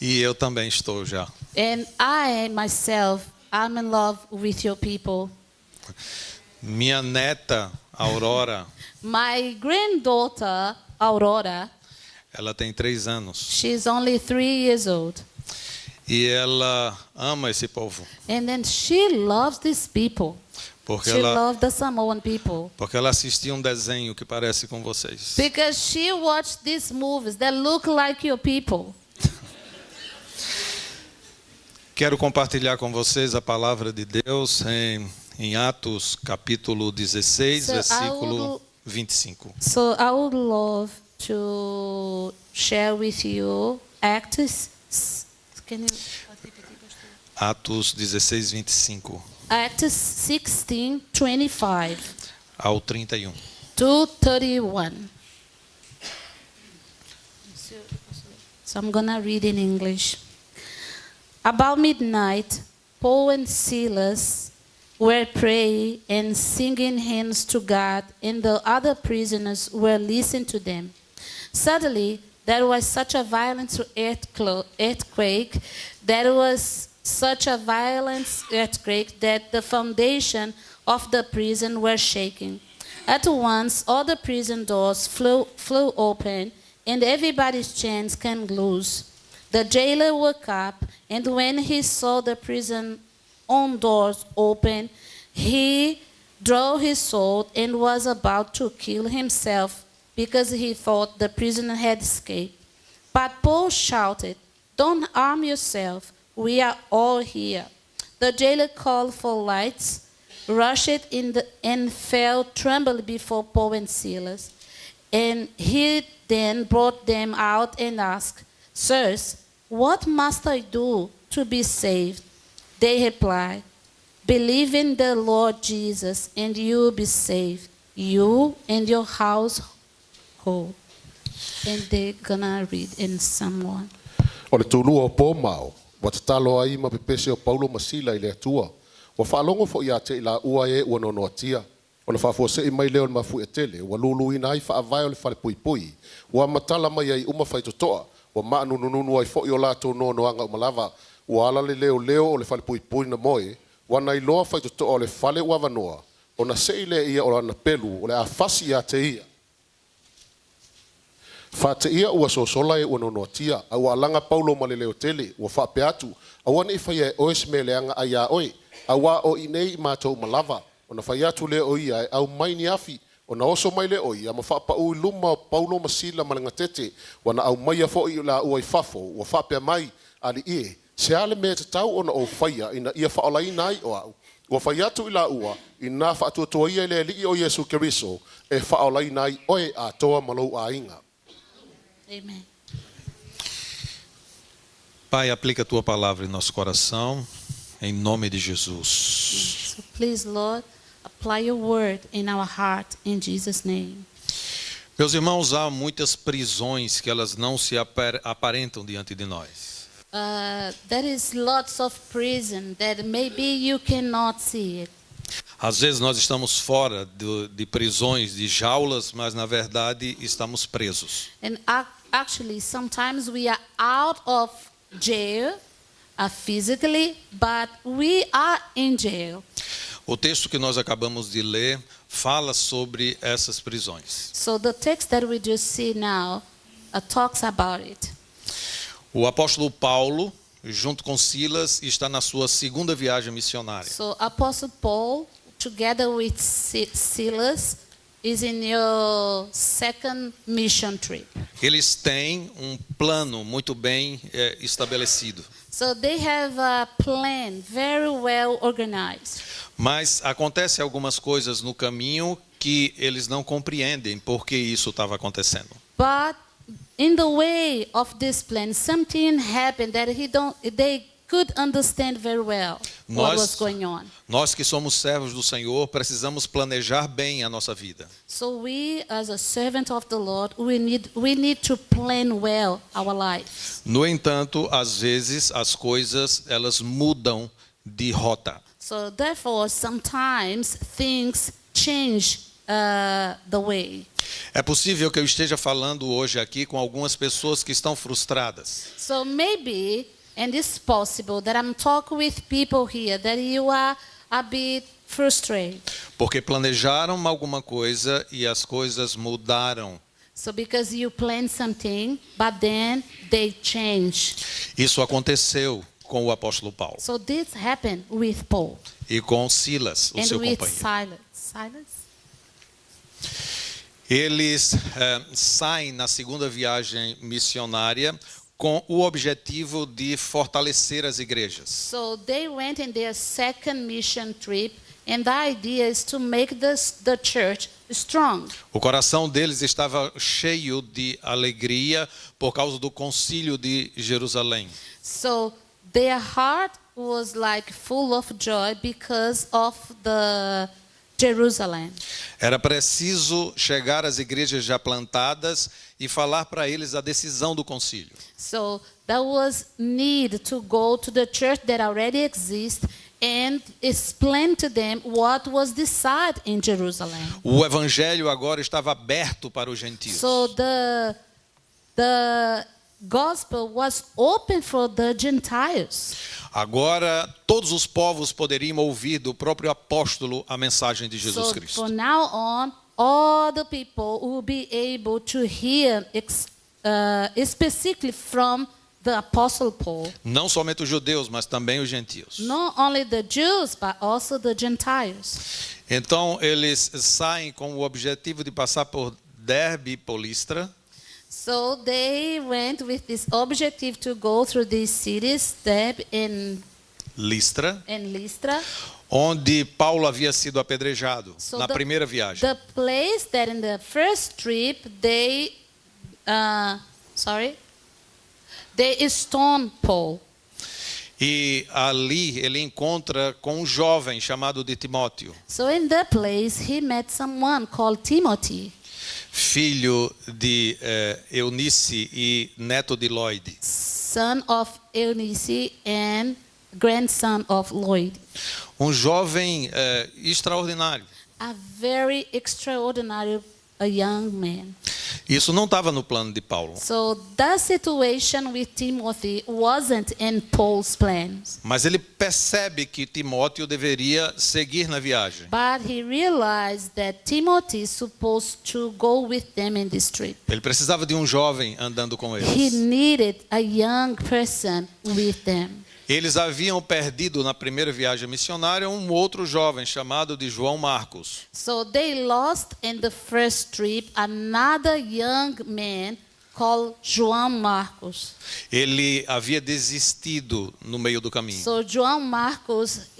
E eu também estou já. And I myself, I'm in love with your people. Minha neta, Aurora, My granddaughter, Aurora, ela tem 3 anos. she's only 3 years old. E ela ama esse povo. And then she loves these people. Porque She ela, loves the Samoan people. porque ela assistia um desenho que parece com vocês. Because she watched these movies that look like your people. Quero compartilhar com vocês a palavra de Deus em Atos, capítulo 16, So versículo 25. So I would love to share with you Acts. Can you? Atos 16, 25 Acts 16:25 ao 31. to 31. So I'm gonna read in English. About midnight, Paul and Silas were praying and singing hymns to God, and the other prisoners were listening to them. Suddenly, there was such a violent earthquake that the foundation of the prison were shaking. At once, all the prison doors flew open, and everybody's chains came loose. The jailer woke up, and when he saw the prison doors open, he drew his sword and was about to kill himself because he thought the prisoner had escaped. But Paul shouted, "Don't harm yourself. We are all here." The jailer called for lights, rushed in and fell trembling before Paul and Silas. And he then brought them out and asked, "Sirs, what must I do to be saved?" They replied, "Believe in the Lord Jesus, and you will be saved, you and your household." And they're gonna read in someone. O le tūlua o pōmao, wa te talo ai ma pese o Paulo ma Sila I le atua. Wa whaalongo fo ia te ila ua e ua nono atia. O le whafose I mai leo le Mafuetele, wa lulu ina ai whaavai o le whale pui pui. Wa matala mai ai uma whaitotoa, wa maanu nununu ai fo I o lato nono anga umalava. Wa ala le leo o le whale pui pui na moe, wa nai loa whaitotoa o le whale ua wanoa. O na seile ia o ana pelu, o le afasi ia te ia. Fate ia ua sosola e ua nono atia, a ua alanga Paulo ma le leo tele, ua whape atu, a wana I whaia e oes me leanga ai a oe, a wa o inei mātou malava, o na whaia atu le o ia e au mai ni afi, o na oso mai le o ia, ma whapa ui luma o Paulo ma Sila malanga tete, wa na au mai a fo I la ua I fafo, ua whape mai, ali ie, se ale me te tau o na o whaia, ina ia whaolai nai o au, ua whaia atu I la ua, ina whaatua toa ia le li o Yesu Keriso, e whaolai nai oe a toa malou a inga. Amen. Pai, aplica a tua palavra em nosso coração, em nome de Jesus. So please, Lord, apply your word in our heart in Jesus' name. Meus irmãos, há muitas prisões que elas não se aparentam diante de nós. There is lots of prison that maybe you cannot see it. Às vezes nós estamos fora de prisões, de jaulas, mas na verdade estamos presos. And actually, sometimes we are out of jail physically, but we are in jail. O texto que nós acabamos de ler fala sobre essas prisões. So the text that we just see now talks about it. O apóstolo Paulo, junto com Silas, está na sua segunda viagem missionária. So Apostle Paul, together with Silas, is in your second mission trip. Eles têm plano muito bem estabelecido. So they have a plan very well organized. Mas acontece algumas coisas no caminho que eles não compreendem porque isso estava acontecendo. But in the way of this plan, something happened that they could understand very well what was going on. Nós que somos servos do Senhor precisamos planejar bem a nossa vida. So we, as a servant of the Lord, we need to plan well our lives. No entanto, às vezes as coisas elas mudam de rota. So therefore, sometimes things change the way. É possível que eu esteja falando hoje aqui com algumas pessoas que estão frustradas. So maybe, and it's possible that I'm talking with people here that you are a bit frustrated. Porque planejaram alguma coisa e as coisas mudaram. So because you planned something, but then they change. Isso aconteceu com o apóstolo Paulo. So this happened with Paul. E com Silas, o seu with companheiro. Silas? Eles saem na segunda viagem missionária com o objetivo de fortalecer as igrejas. So they went in their second mission trip, and the idea is to make the church strong. O coração deles estava cheio de alegria por causa do concílio de Jerusalém. So their heart was like full of joy because of the Jerusalem. Era preciso chegar às igrejas já plantadas e falar para eles a decisão do concílio. So there was need to go to the church that already exists and explain to them what was decided in Jerusalem. O evangelho agora estava aberto para os gentios. So the gospel was open for the Gentiles. Agora todos os povos poderiam ouvir do próprio apóstolo a mensagem de Jesus So Cristo. from now on, all the people will be able to hear specifically from the Apostle Paul. Não somente os judeus, mas também os gentios. Not only the Jews, but also the Gentiles. Então eles saem com o objetivo de passar por Derbe e por Listra. So they went with this objective to go through these cities, Derbe and Listra, Lystra. onde Paulo havia sido apedrejado So na primeira viagem. The place that in the first trip they stoned Paul. E ali ele encontra com um jovem chamado de Timóteo, So in that place he met someone called Timothy, filho de Eunice e neto de Lloyd. son of Eunice and grandson of Lloyd. Um jovem extraordinário. A very extraordinary young man. Isso não estava no plano de Paulo. So that situation with Timothy wasn't in Paul's plans. Mas ele percebe que Timóteo deveria seguir na viagem. But he realized that Timothy is supposed to go with them in this trip. Ele precisava de um jovem andando com He eles. needed a young person with them. Eles haviam perdido na primeira viagem missionária um outro jovem chamado de João Marcos. So they lost in the first trip another young man called João Marcos. Ele havia desistido no meio do caminho. So John Marks,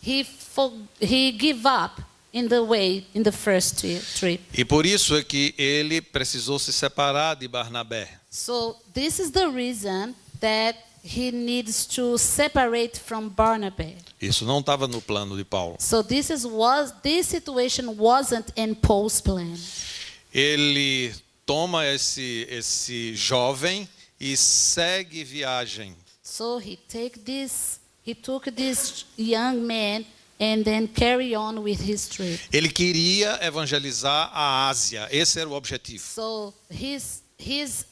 he gave up in the way in the first trip. E por isso é que ele precisou se separar de Barnabé. So this is the reason that he needs to separate from Barnabas. Isso não estava no plano de Paulo. So this situation wasn't in Paul's plan. Ele toma esse jovem e segue viagem. So he took this young man and then carry on with his trip. Ele queria evangelizar a Ásia. Esse era o objetivo. So his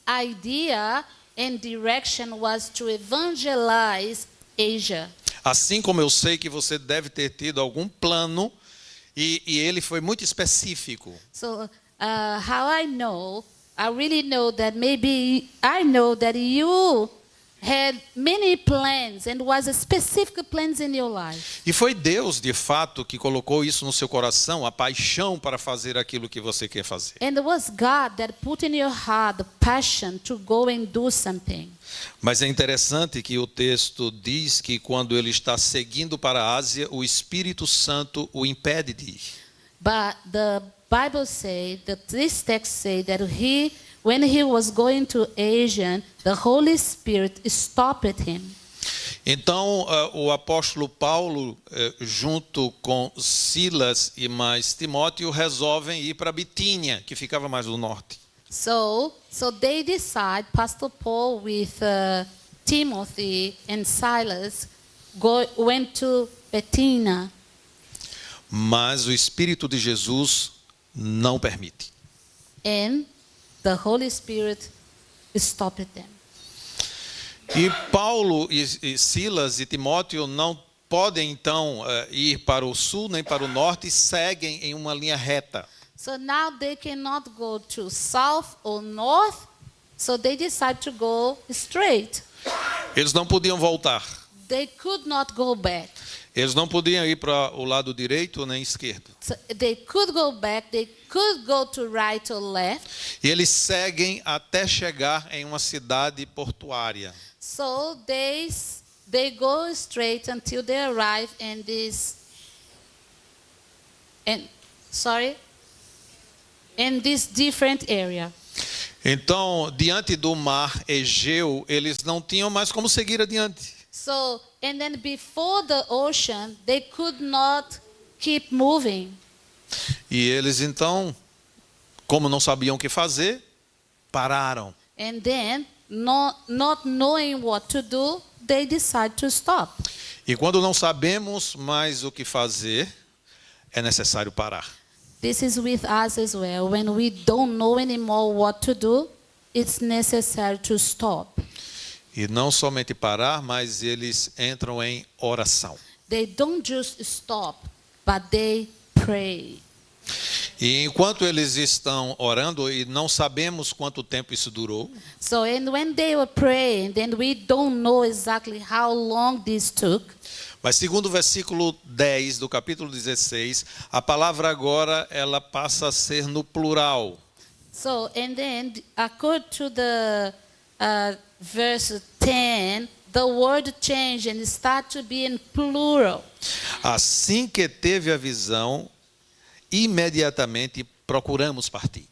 idea and direction was to evangelize Asia. Assim como eu sei que você deve ter tido algum plano e ele foi muito específico. So how I really know that maybe I know that you had many plans and was a specific plans in your life. E foi Deus, de fato, que colocou isso no seu coração, a paixão para fazer aquilo que você quer fazer. And it was God that put in your heart the passion to go and do something. Mas é interessante que o texto diz que quando ele está seguindo para a Ásia, o Espírito Santo o impede de ir. But the Bible this text say that when he was going to Asia, the Holy Spirit stopped him. Então, o apóstolo Paulo, junto com Silas e mais Timóteo, resolvem ir para Bitínia, que ficava mais no norte. So they decide, Pastor Paul with Timothy and Silas went to Bithynia. Mas o Espírito de Jesus não permite. And the Holy Spirit stopped them. E Paulo e Silas e Timóteo não podem então ir para o sul nem para o norte e seguem em uma linha reta. So now they cannot go to south or north, so they decide to go straight. Eles não podiam voltar. They could not go back. Eles não podiam ir para o lado direito nem esquerdo. So they could go back, they could go to right or left. E eles seguem até chegar em uma cidade portuária. So they go straight until they arrive in this different area. Então, diante do mar Egeu, eles não tinham mais como seguir adiante. So, and then before the ocean, they could not keep moving. E eles então, como não sabiam o que fazer, pararam. And then, not knowing what to do, they decide to stop. E quando não sabemos mais o que fazer, é necessário parar. This is with us as well. When we don't know anymore what to do, it's necessary to stop. E não somente parar, mas eles entram em oração. They don't just stop, but they pray. E enquanto eles estão orando, e não sabemos quanto tempo isso durou, So, and when they were praying, then we don't know exactly how long this took. mas segundo o versículo 10 do capítulo 16, a palavra agora ela passa a ser no plural. So, and then according to the verse 10, the word changed and start to be in plural. Assim que teve a visão, imediatamente procuramos partir.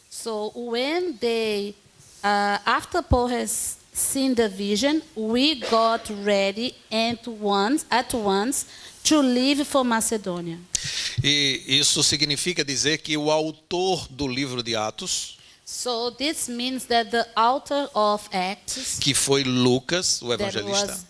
So when they, after Paul has seen the vision, we got ready at once to leave for Macedonia. E isso significa dizer que o autor do livro de Atos, So this means that the author of Acts, que foi Lucas, o that evangelista, was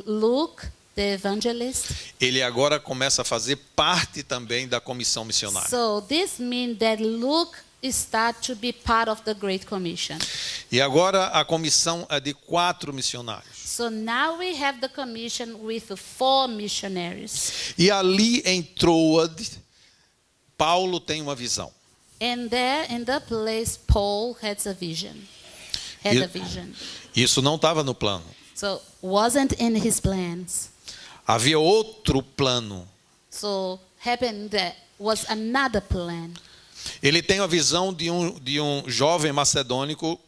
Luke, the evangelist. ele agora começa a fazer parte também da comissão missionária. So this means that Luke start to be part of the Great Commission. E agora a comissão é de 4 missionários. So now we have the commission with 4 missionaries. E ali em Troade, Paulo tem uma visão. And there in the place Paul had a vision. Isso não estava no plano. So wasn't in his plans. Havia outro plano. So happened that was another plan. Ele tem a visão de um jovem macedônico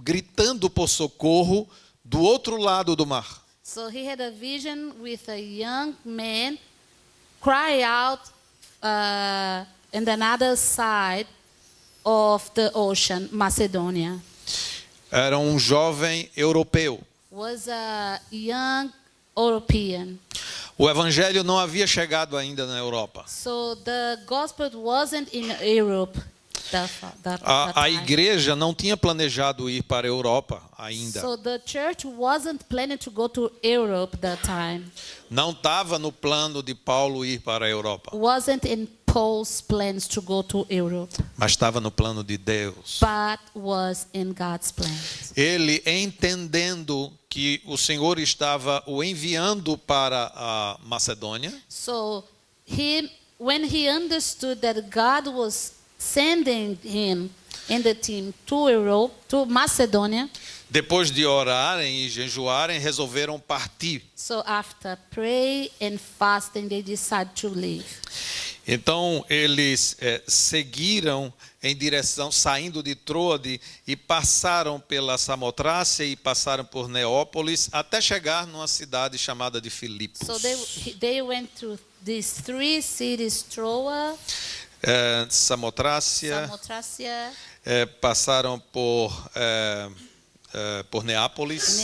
gritando por socorro do outro lado do mar. So he had a vision with a young man cry out in another side of the ocean, Macedonia. Era um jovem europeu. Was a young European. O evangelho não havia chegado ainda na Europa. So the gospel wasn't in Europe. A igreja não tinha planejado ir para a Europa ainda. So the church wasn't planning to go to Europe that time. Não estava no plano de Paulo ir para a Europa. Wasn't in Paul's plans to go to Europe. Mas estava no plano de Deus. But was in God's plans. Ele, entendendo que o Senhor estava o enviando para a Macedônia, So when he understood that God was sending him and the team to Europe, to Macedonia. depois de orarem e jejuarem, resolveram partir. So after pray and fasting, they decided to leave. Então eles seguiram em direção, saindo de Troade, e passaram pela Samotrácia e passaram por Neópolis até chegar numa cidade chamada de Filipos. So they went to these 3 cities: Troa, Samotrácia, passaram por Neápolis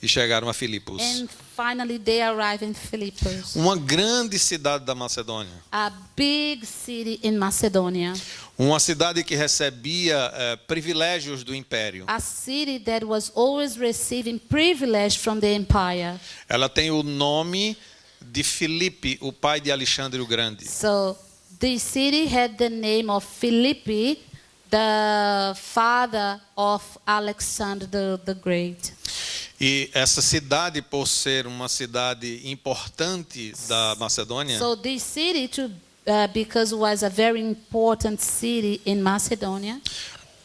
e chegaram a Filipos. and finally they arrived in Philippus, Uma grande cidade da Macedônia. a big city in Macedonia, Uma cidade que recebia privilégios do império. a city that was always receiving privilege from the empire. Ela tem o nome de Filipe, o pai de Alexandre o Grande. So the city had the name of Philippi, the father of Alexander the Great. E essa cidade, por ser uma cidade importante da Macedônia, So this city, because it was a very important city in Macedonia,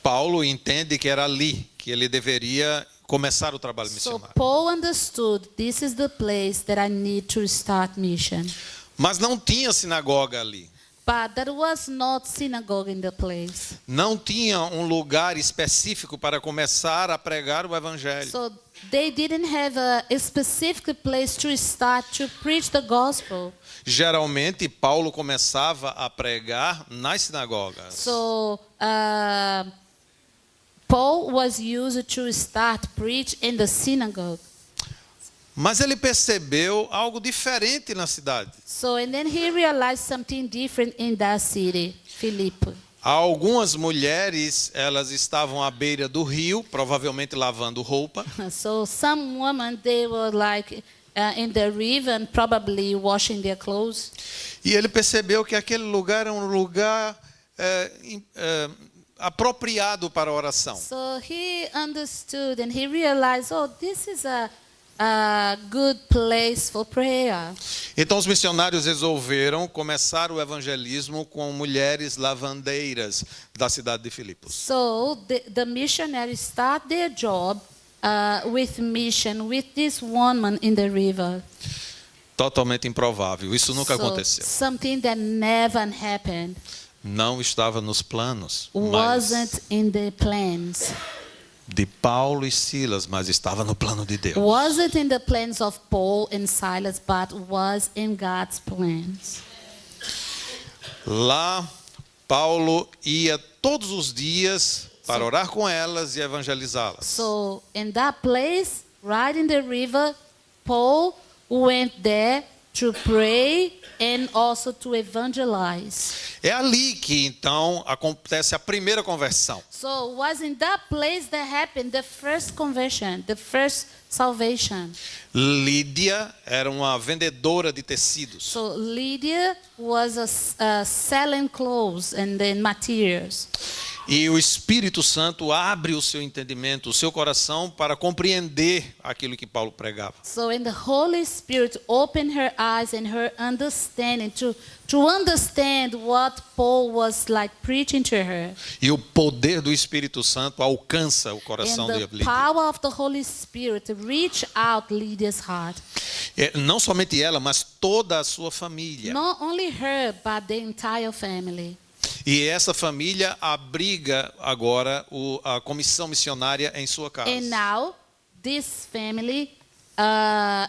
Paulo entende que era ali que ele deveria começar o trabalho so missionário. Paul understood this is the place that I need to start mission. Mas não tinha sinagoga ali. But there was not synagogue in the place. Não tinha um lugar específico para começar a pregar o evangelho. So they didn't have a specific place to start to preach the gospel. Geralmente, Paulo começava a pregar nas sinagogas. So Paul was used to start preach in the synagogue. Mas ele percebeu algo diferente na cidade. So and then he realized something different in that city, Philippi. Algumas mulheres, elas estavam à beira do rio, provavelmente lavando roupa. So some women, they were like in the river and probably washing their clothes. E ele percebeu que aquele lugar era um lugar apropriado para a oração. So he understood and he realized, oh, this is a a good place for prayer. Então os missionários resolveram começar o evangelismo com mulheres lavandeiras da cidade de Filipos. So the missionaries start their job with mission with this woman in the river. Totalmente improvável. Isso nunca aconteceu. Something that never happened. Não estava nos planos. Wasn't in the plans. De Paulo e Silas, mas estava no plano de Deus. Wasn't in the plans of Paul and Silas, but was in God's plans. Lá, Paulo ia todos os dias para orar com elas e evangelizá-las. So in that place, right in the river, Paul went there to pray and also to evangelize. É ali que então acontece a primeira conversão. So it was in that place that happened the first conversion, the first salvation. Lídia era uma vendedora de tecidos. So Lydia was selling clothes and then materials. E o Espírito Santo abre o seu entendimento, o seu coração para compreender aquilo que Paulo pregava. So in the Holy Spirit opened her eyes and her understanding to understand what Paul was like preaching to her. E o poder do Espírito Santo alcança o coração de And the Lídia. power of the Holy Spirit reached out Lydia's heart. Não somente ela, mas toda a sua família. Not only her, but the entire family. E essa família abriga agora a comissão missionária em sua casa. And now this family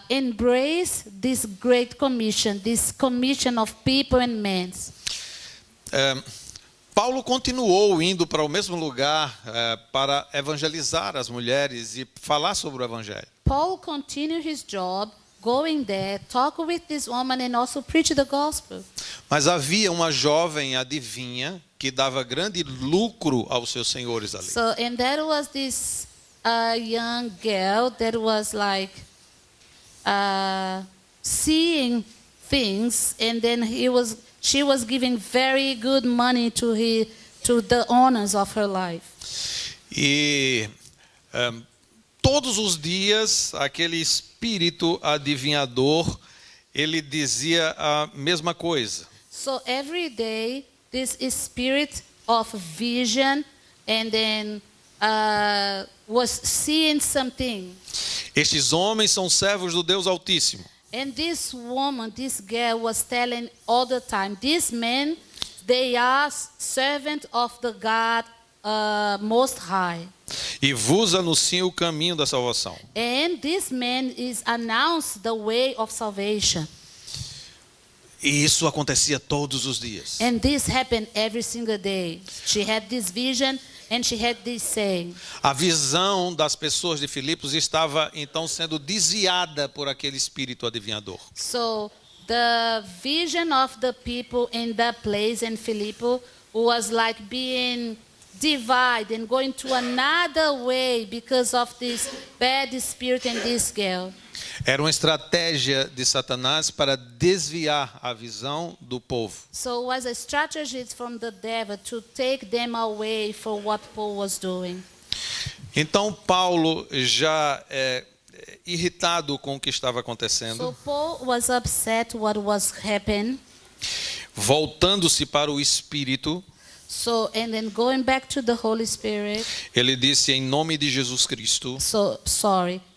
embrace this great commission, this commission of people and men. Paulo continuou indo para o mesmo lugar para evangelizar as mulheres e falar sobre o evangelho. Paul continued his job, going there, talk with this woman and also preach the gospel. Mas havia uma jovem adivinha que dava grande lucro aos seus senhores ali. So and there was this young girl that was like seeing things, and then she was giving very good money to the owners of her life. E todos os dias aquele espírito adivinhador, ele dizia a mesma coisa. So every day this spirit of vision and then was seeing something. Estes homens são servos do Deus Altíssimo. And this woman, this girl was telling all the time, these men, they are servants of the God Most High. E vos anunciam o caminho da salvação. And this man is announced the way of salvation. E isso acontecia todos os dias. And this happened every single day. She had this vision and she had this saying. A visão das pessoas de Filipos estava então sendo desviada por aquele espírito adivinhador. So the vision of the people in that place in Philippi was like being divided and going to another way because of this bad spirit in this girl. Era uma estratégia de Satanás para desviar a visão do povo. So it was a strategy from the devil to take them away from what Paul was doing. Então Paulo, já irritado com o que estava acontecendo, So Paul was upset what was happening. voltando-se para o Espírito, So and then going back to the Holy Spirit. ele disse em nome de Jesus Cristo,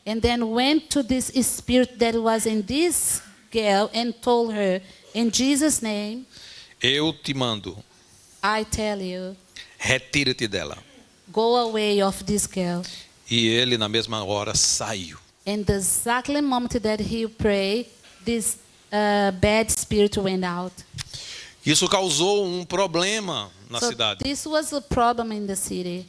And then went to this spirit that was in this girl and told her, in Jesus' name, eu te mando, I tell you, retira-te dela. go away of this girl. E ele na mesma hora saiu. And the exactly moment that he prayed, this bad spirit went out. Isso causou um problema na So cidade. this was a problem in the city.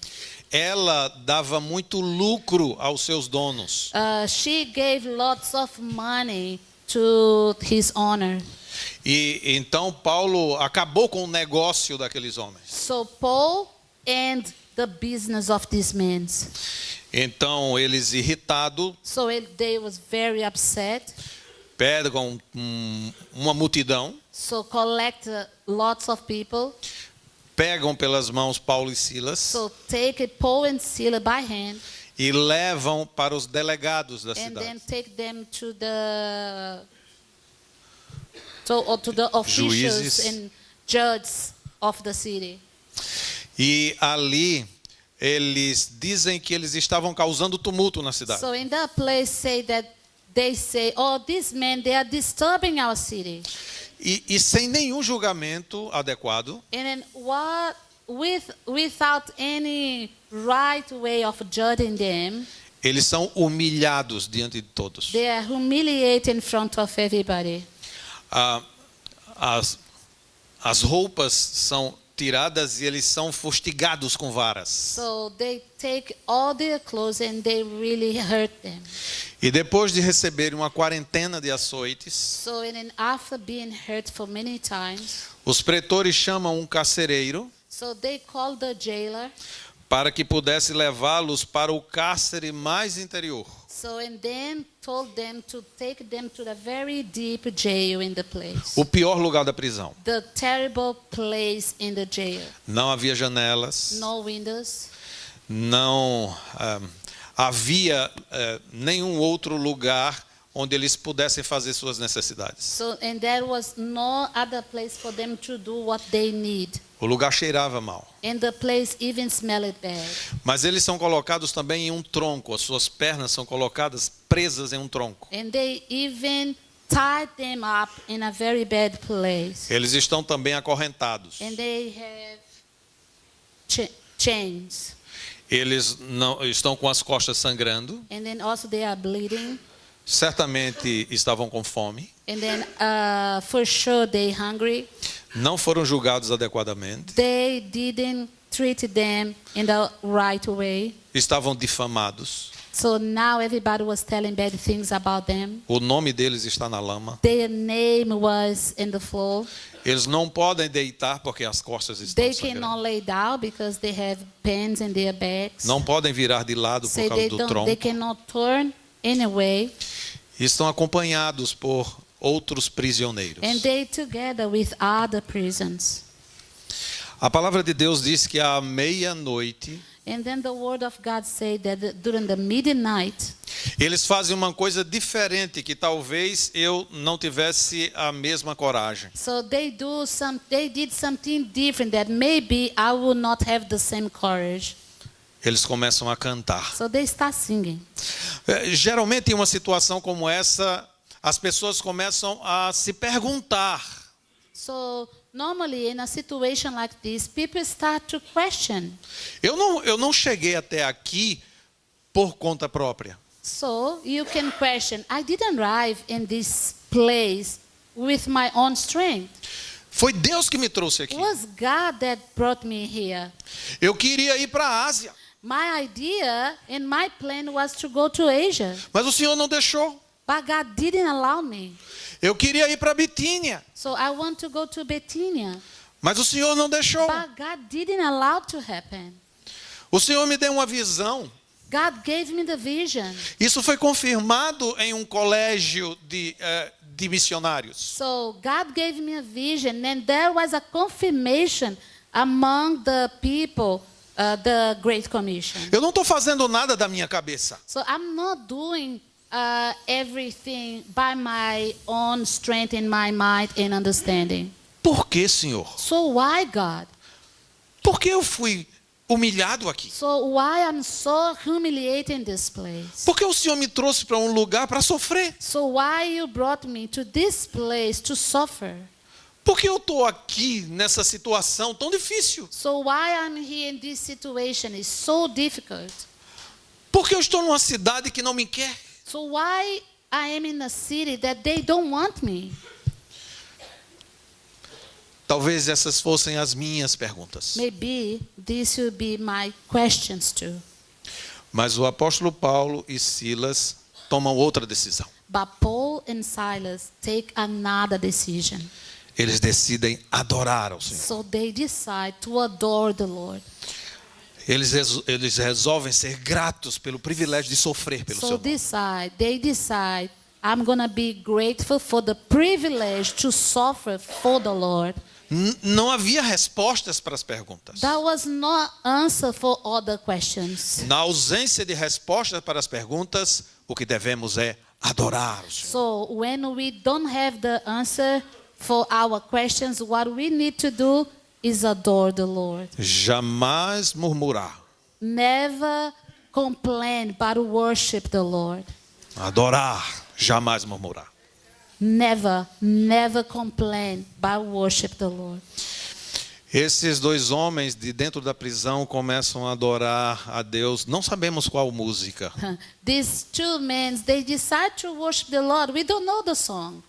Ela dava muito lucro aos seus donos. She gave lots of money to his owner. E então Paulo acabou com o negócio daqueles homens. So Paul and the business of these men. Então eles, irritados, So they was very upset. pegam uma multidão, So collect lots of people. pegam pelas mãos Paulo e Silas So take Paul and Silas by hand e levam para os delegados da and then cidade. take them to the officials Juízes. and judges of the city. E ali eles dizem que eles estavam causando tumulto na cidade. So in that place they say, oh, these men, they are disturbing our city. E sem nenhum julgamento adequado, And then without any right way of judging them, eles são humilhados diante de todos. they are humiliated in front of everybody. As roupas são tiradas e eles são fustigados com varas. So they take all their clothes and they really hurt them. E depois de receberem uma quarentena de açoites, So and then after being hurt for many times, os pretores chamam um carcereiro so they called the jailer. para que pudesse levá-los para o cárcere mais interior. So and then told them to take them to the very deep jail in the place. O pior lugar da prisão. The terrible place in the jail. Não havia janelas, No windows. não havia nenhum outro lugar onde eles pudessem fazer suas necessidades. So and there was no other place for them to do what they need. O lugar cheirava mal. And the place even smelled bad. Mas eles são colocados também em um tronco, as suas pernas são colocadas presas em um tronco. And they even tied them up in a very bad place. Eles estão também acorrentados. And they have chains. Eles não estão com as costas sangrando. And then also they are bleeding. Certamente estavam com fome. And then for sure they hungry. Não foram julgados adequadamente. They didn't treat them in the right way. Estavam difamados. So now everybody was telling bad things about them. O nome deles está na lama. Their name was in the floor. Eles não podem deitar porque as costas estão They sangrando. cannot lay down because they have pains in their backs. Não podem virar de lado por causa do They tronco. cannot turn anyway. Estão acompanhados por outros prisioneiros. And they together with other prisons. A palavra de Deus diz que à meia-noite And then the word of God said that during the midnight, eles fazem uma coisa diferente que talvez eu não tivesse a mesma coragem. so they did something different that maybe I would not have the same courage. Eles começam a cantar. So they start singing. Geralmente em uma situação como essa, as pessoas começam a se perguntar: So normally in a situation like this, people start to question. eu não cheguei até aqui por conta própria. So you can question, I didn't arrive in this place with my own strength. Foi Deus que me trouxe aqui. It was God that brought me here. Eu queria ir para a Ásia, My idea and my plan was to go to Asia, mas o Senhor não deixou. but God didn't allow me. Eu queria ir para Bitínia, So I want to go to Bithynia, mas o Senhor não deixou. but God didn't allow to happen. O Senhor me deu uma visão. God gave me the vision. Isso foi confirmado em um colégio de missionários. So God gave me a vision, and there was a confirmation among the people, the Great Commission. Eu não estou fazendo nada da minha cabeça. So I'm not doing everything by my own strength and my mind and understanding. Por que, Senhor? So why, God? Por que eu fui humilhado aqui? So why I'm so humiliated in this place? Por que o Senhor me trouxe para um lugar para sofrer? So why you brought me to this place to suffer? Por que eu estou aqui nessa situação tão difícil? So why I'm here in this situation is so difficult? Por que eu estou numa cidade que não me quer? So why I am in a city that they don't want me? Talvez essas fossem as minhas perguntas. Maybe this will be my questions too. Mas o apóstolo Paulo e Silas tomam outra decisão. But Paul and Silas take another decision. Eles decidem adorar ao Senhor. So they decide to adore the Lord. Eles resolvem ser gratos pelo privilégio de sofrer pelo So seu nome. they decide, I'm going to be grateful for the privilege to suffer for the Lord. Não havia respostas para as perguntas. There was no answer for all the questions. Na ausência de respostas para as perguntas, o que devemos é adorar o Senhor. So when we don't have the answer for our questions, what we need to do is adore the Lord. Jamais murmurar. Never complain, but worship the Lord. Adorar, jamais murmurar. Never complain, but worship the Lord. Esses dois homens de dentro da prisão começam a adorar a Deus. Não sabemos qual música. These two men, they decide to worship the Lord. We don't know the song.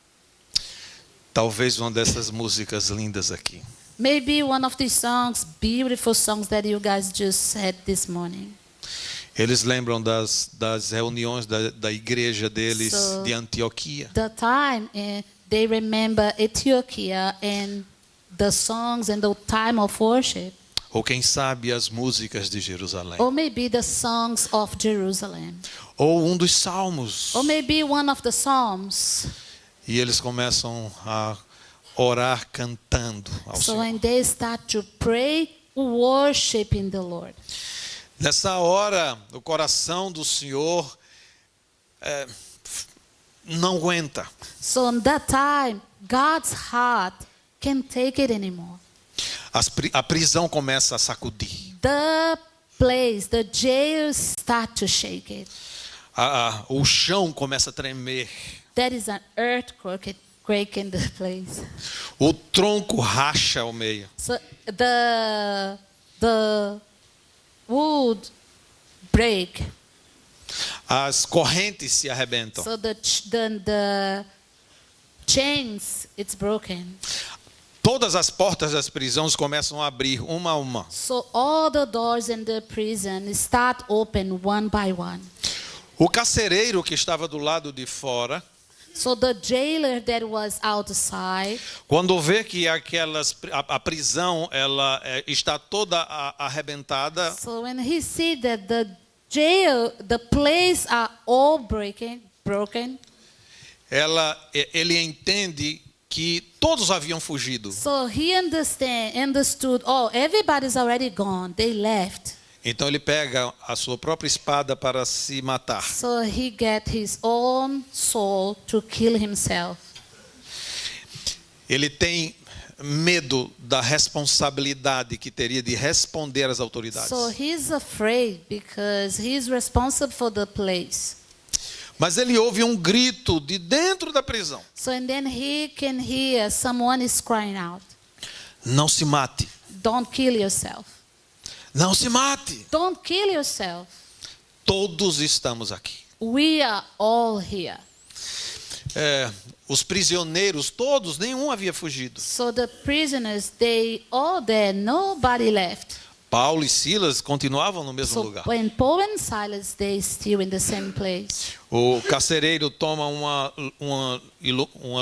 Talvez uma dessas músicas lindas aqui. Maybe one of these songs, beautiful songs that you guys just had this morning. Eles lembram das reuniões da igreja deles So, de Antioquia. The time they remember Ethiopia and the songs and the time of worship. Ou quem sabe as músicas de Jerusalém. Or maybe the songs of Jerusalem. Ou um dos salmos. Or maybe one of the Psalms. E eles começam a orar cantando ao So Senhor. when they start to pray, worshiping the Lord. Nessa hora, o coração do Senhor não aguenta. So in that time, God's heart can't take it anymore. A prisão começa a sacudir. The place, the jail start to shake it. O chão começa a tremer. There is an earthquake in the place. O tronco racha ao meio. So the wood break. As correntes se arrebentam. So the chains, it's broken. Todas as portas das prisões começam a abrir uma a uma. So all the doors in the prison start open one by one. O carcereiro que estava do lado de fora, So the jailer that was outside, quando vê que a prisão ela está toda arrebentada, so when he see that the jail, the place are all broken, ele entende que todos haviam fugido. so he understood, oh, everybody's already gone, they left. Então ele pega a sua própria espada para se matar. So he get his own soul to kill himself. Ele tem medo da responsabilidade que teria de responder às autoridades. So he's afraid because he's responsible for the place. Mas ele ouve um grito de dentro da prisão. So and then he can hear someone is crying out, Não se mate. don't kill yourself. Não se mate. Don't kill yourself. Todos estamos aqui. We are all here. Os prisioneiros, todos, nenhum havia fugido. So the prisoners, they all there, nobody left. Paulo e Silas continuavam no mesmo So lugar. when Paul and Silas, they still in the same place. O carcereiro toma uma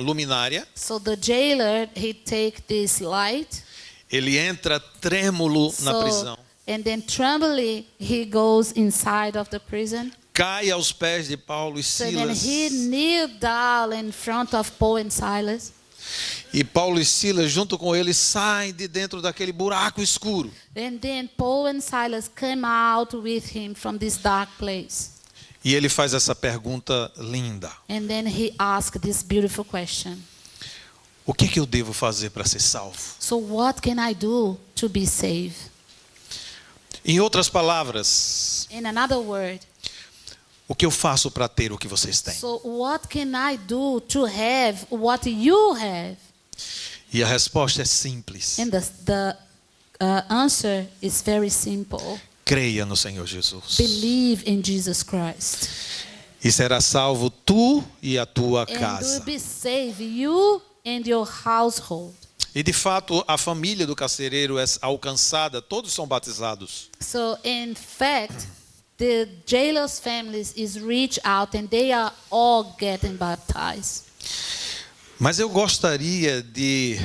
luminária. So the jailer, he take this light. Ele entra trêmulo na prisão. And then trembling, he goes inside of the prison. Cai aos pés de Paulo e So then Silas. he kneeled down in front of Paul and Silas. E Paulo e Silas, junto com ele, saem de dentro daquele buraco escuro. And then Paul and Silas came out with him from this dark place. E ele faz essa pergunta linda. And then he asked this beautiful question. O que eu devo fazer para ser salvo? So what can I do to be saved? Em outras palavras, In another word, o que eu faço para ter o que vocês têm? so what can I do to have what you have? E a resposta é simples. And the answer is very simple. Creia no Senhor Jesus. Believe in Jesus Christ. E será salvo tu e a tua And casa. will be saved, you and your household. E de fato, a família do carcereiro é alcançada, todos são batizados. So in fact, the jailer's families is reached out and they are all getting baptized. Mas eu gostaria de,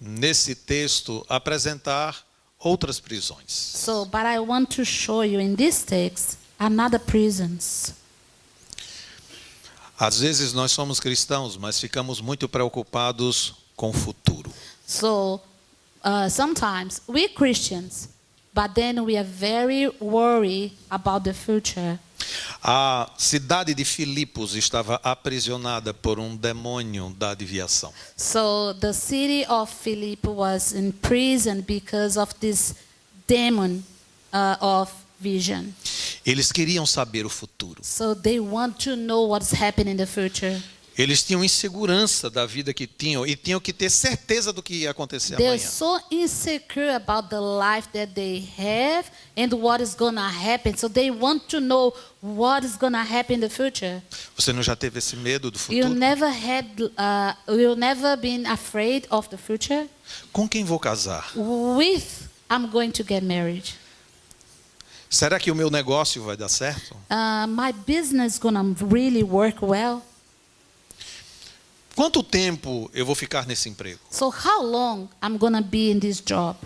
nesse texto, apresentar outras prisões. So, but I want to show you in this text another prisons. Às vezes nós somos cristãos, mas ficamos muito preocupados com o futuro. So sometimes we Christians, but then we are very worried about the future. A cidade de Filipos estava aprisionada por um demônio da adivinhação. So the city of Philippi was in prison because of this demon of vision. Eles queriam saber o futuro. So they want to know what's happening in the future. Eles tinham insegurança da vida que tinham e tinham que ter certeza do que ia acontecer They're amanhã. so insecure about the life that they have and what is going to happen. So they want to know what is going to happen in the future. Você não já teve esse medo do You futuro? never been afraid of the future? Com quem vou casar? With I'm going to get married. Será que o meu negócio vai dar certo? My business is going to really work well. Quanto tempo eu vou ficar nesse emprego? So how long I'm going to be in this job?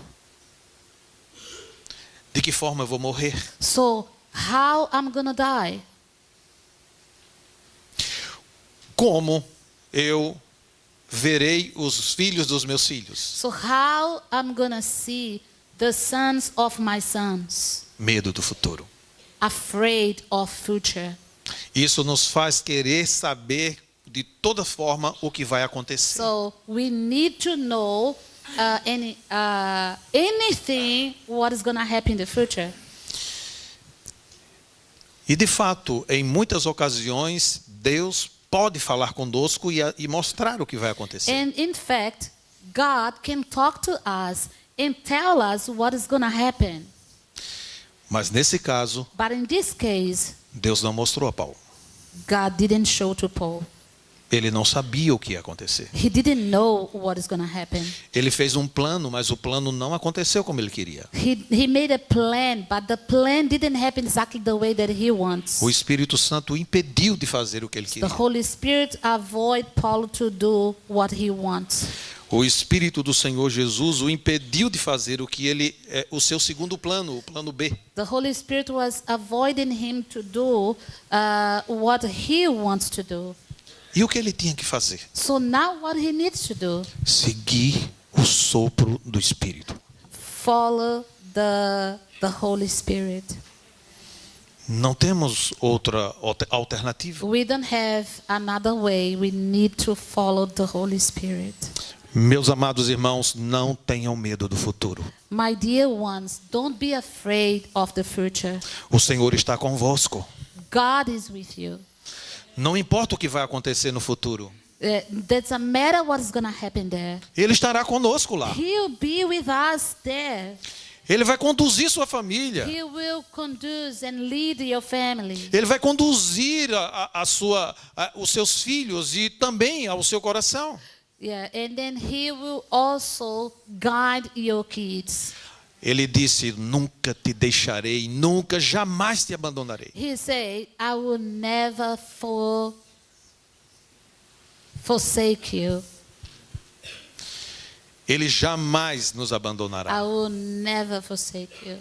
De que forma eu vou morrer? So how I'm going to die? Como eu verei os filhos dos meus filhos? So how I'm going to see the sons of my sons? Medo do futuro. Afraid of future. Isso nos faz querer saber de toda forma o que vai acontecer. So we need to know anything what is going to happen in the future. E de fato, em muitas ocasiões, Deus pode falar conosco e mostrar o que vai acontecer. And in fact, God can talk to us and tell us what is going to happen. Mas nesse caso, But in this case, Deus não mostrou a Paulo. God didn't show to Paul. Ele não sabia o que ia acontecer. He didn't know what is going to happen. Ele fez um plano, mas o plano não aconteceu como ele queria. He made a plan, but the plan didn't happen exactly the way that he wants. O Espírito Santo o impediu de fazer o que ele The queria. Holy Spirit avoid Paul to do what he wants. O Espírito do Senhor Jesus o impediu de fazer o seu segundo plano, o plano B. The Holy Spirit was avoiding him to do what he wants to do. E o que ele tinha que fazer? So now what he needs to do? Seguir o sopro do Espírito. Follow the Holy Spirit. Não temos outra alternativa. We don't have another way. We need to follow the Holy Spirit. Meus amados irmãos, não tenham medo do futuro. My dear ones, don't be afraid of the future. O Senhor está convosco. God is with you. Não importa o que vai acontecer no futuro. Doesn't matter what is going to happen there. Ele estará conosco lá. He'll be with us there. Ele vai conduzir sua família. He will conduce and lead your family. Ele vai conduzir os seus filhos e também ao seu coração. Yeah, and then he will also guide your kids. Ele disse: nunca te deixarei, nunca, jamais te abandonarei. He said, I will never forsake you. Ele jamais nos abandonará. I will never forsake you.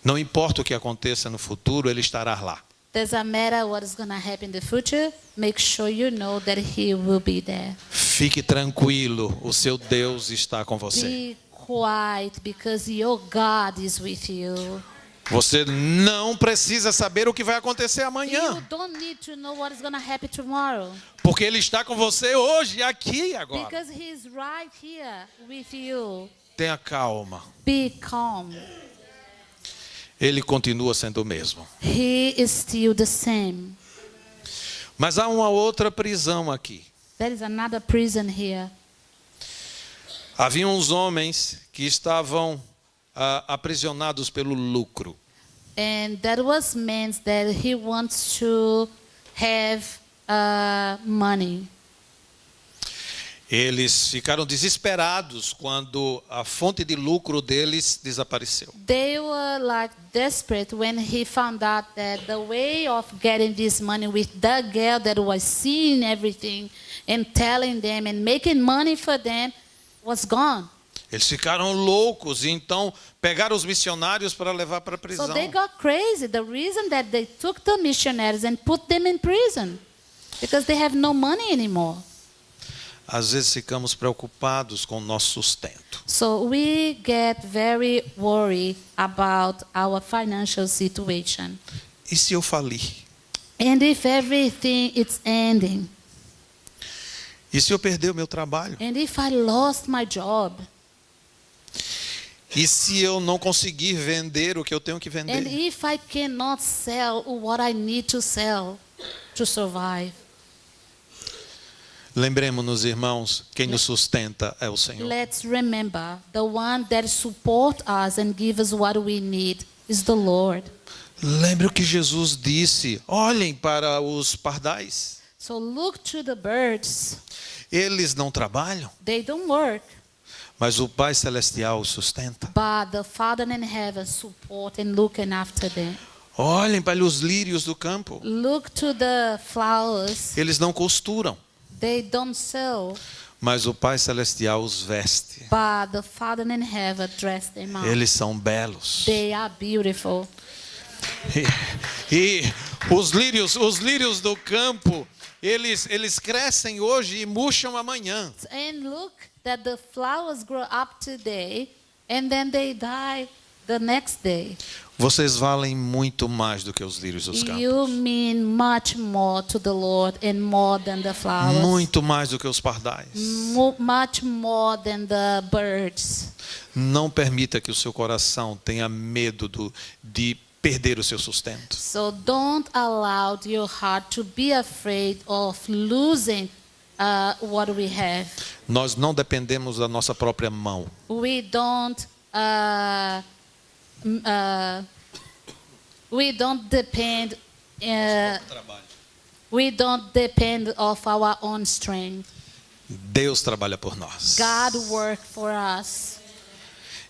Não importa o que aconteça no futuro, ele estará lá. Doesn't matter what is going to happen in the future. Make sure you know that he will be there. Fique tranquilo, o seu Deus está com você. Be quiet because your God is with you. Você não precisa saber o que vai acontecer You amanhã, don't need to know what is going to happen tomorrow porque ele está com você hoje, aqui e agora. because he's right here with you. Tenha calma. Be calm. Ele continua sendo o mesmo. He is still the same. Mas há uma outra prisão aqui. There is another prison here. Havia uns homens que estavam aprisionados pelo lucro. And that was meant that he wants to have money. Eles ficaram desesperados quando a fonte de lucro deles desapareceu. They were like desperate when he found out that the way of getting this money with the girl that was seeing everything and telling them and making money for them was gone. Eles ficaram loucos e então pegaram os missionários para levar para a prisão. So they got crazy. The reason that they took the missionaries and put them in prison because they have no money anymore. Às vezes ficamos preocupados com o nosso sustento. So we get very worried about our financial situation. E se eu falir? And if everything is ending, E se eu perder o meu trabalho? and if I lost my job, E se eu não conseguir vender o que eu tenho que and vender? if I cannot sell what I need to sell to survive, Lembremos-nos, irmãos, quem nos sustenta é o Senhor. let's remember the one that supports us and gives us what we need is the Lord. Lembre o que Jesus disse: olhem para os pardais. So look to the birds. Eles não trabalham, They don't work, mas o Pai Celestial os sustenta. but the Father in heaven support and looking after them. Olhem para os lírios do campo. Look to the flowers. Eles não costuram, They don't sew, mas o Pai Celestial os veste. but the Father in heaven dress them up. Eles são belos. They are beautiful. E os lírios do campo, eles crescem hoje e murcham amanhã. And look that the flowers grow up today and then they die the next day. Vocês valem muito mais do que os lírios dos You campos. mean much more to the Lord and more than the flowers. Muito mais do que os pardais. Much more than the birds. Não permita que o seu coração tenha medo de perder o seu sustento. So don't allow your heart to be afraid of losing what we have. Nós não dependemos da nossa própria mão. We don't depend. We don't depend of our own strength. Deus trabalha por nós. God works for us,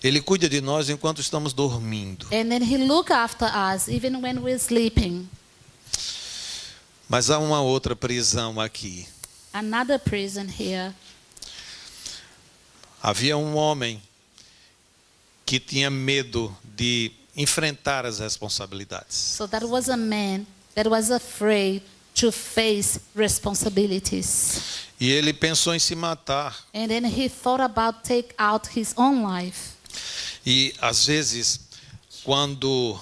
Ele cuida de nós enquanto estamos dormindo. and then He look after us even when we're sleeping. Mas há uma outra prisão aqui. Another prison here. Havia um homem que tinha medo de enfrentar as responsabilidades. So that was a man that was afraid to face responsibilities. E ele pensou em se matar. And then he thought about take out his own life. E às vezes, quando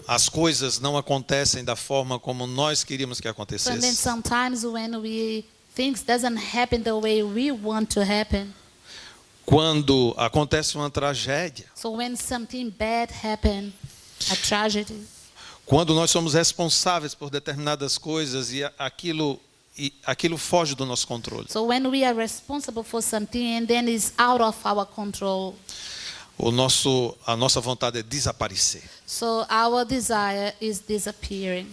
as coisas não acontecem da forma como nós queríamos que So then acontecesse, sometimes when things doesn't happen the way we want to happen. quando acontece uma tragédia, So when something bad happen, a tragedy. quando nós somos responsáveis por determinadas coisas e aquilo foge do nosso controle, So when we are responsible for something and then it's out of our control. a nossa vontade é desaparecer. So our desire is disappearing.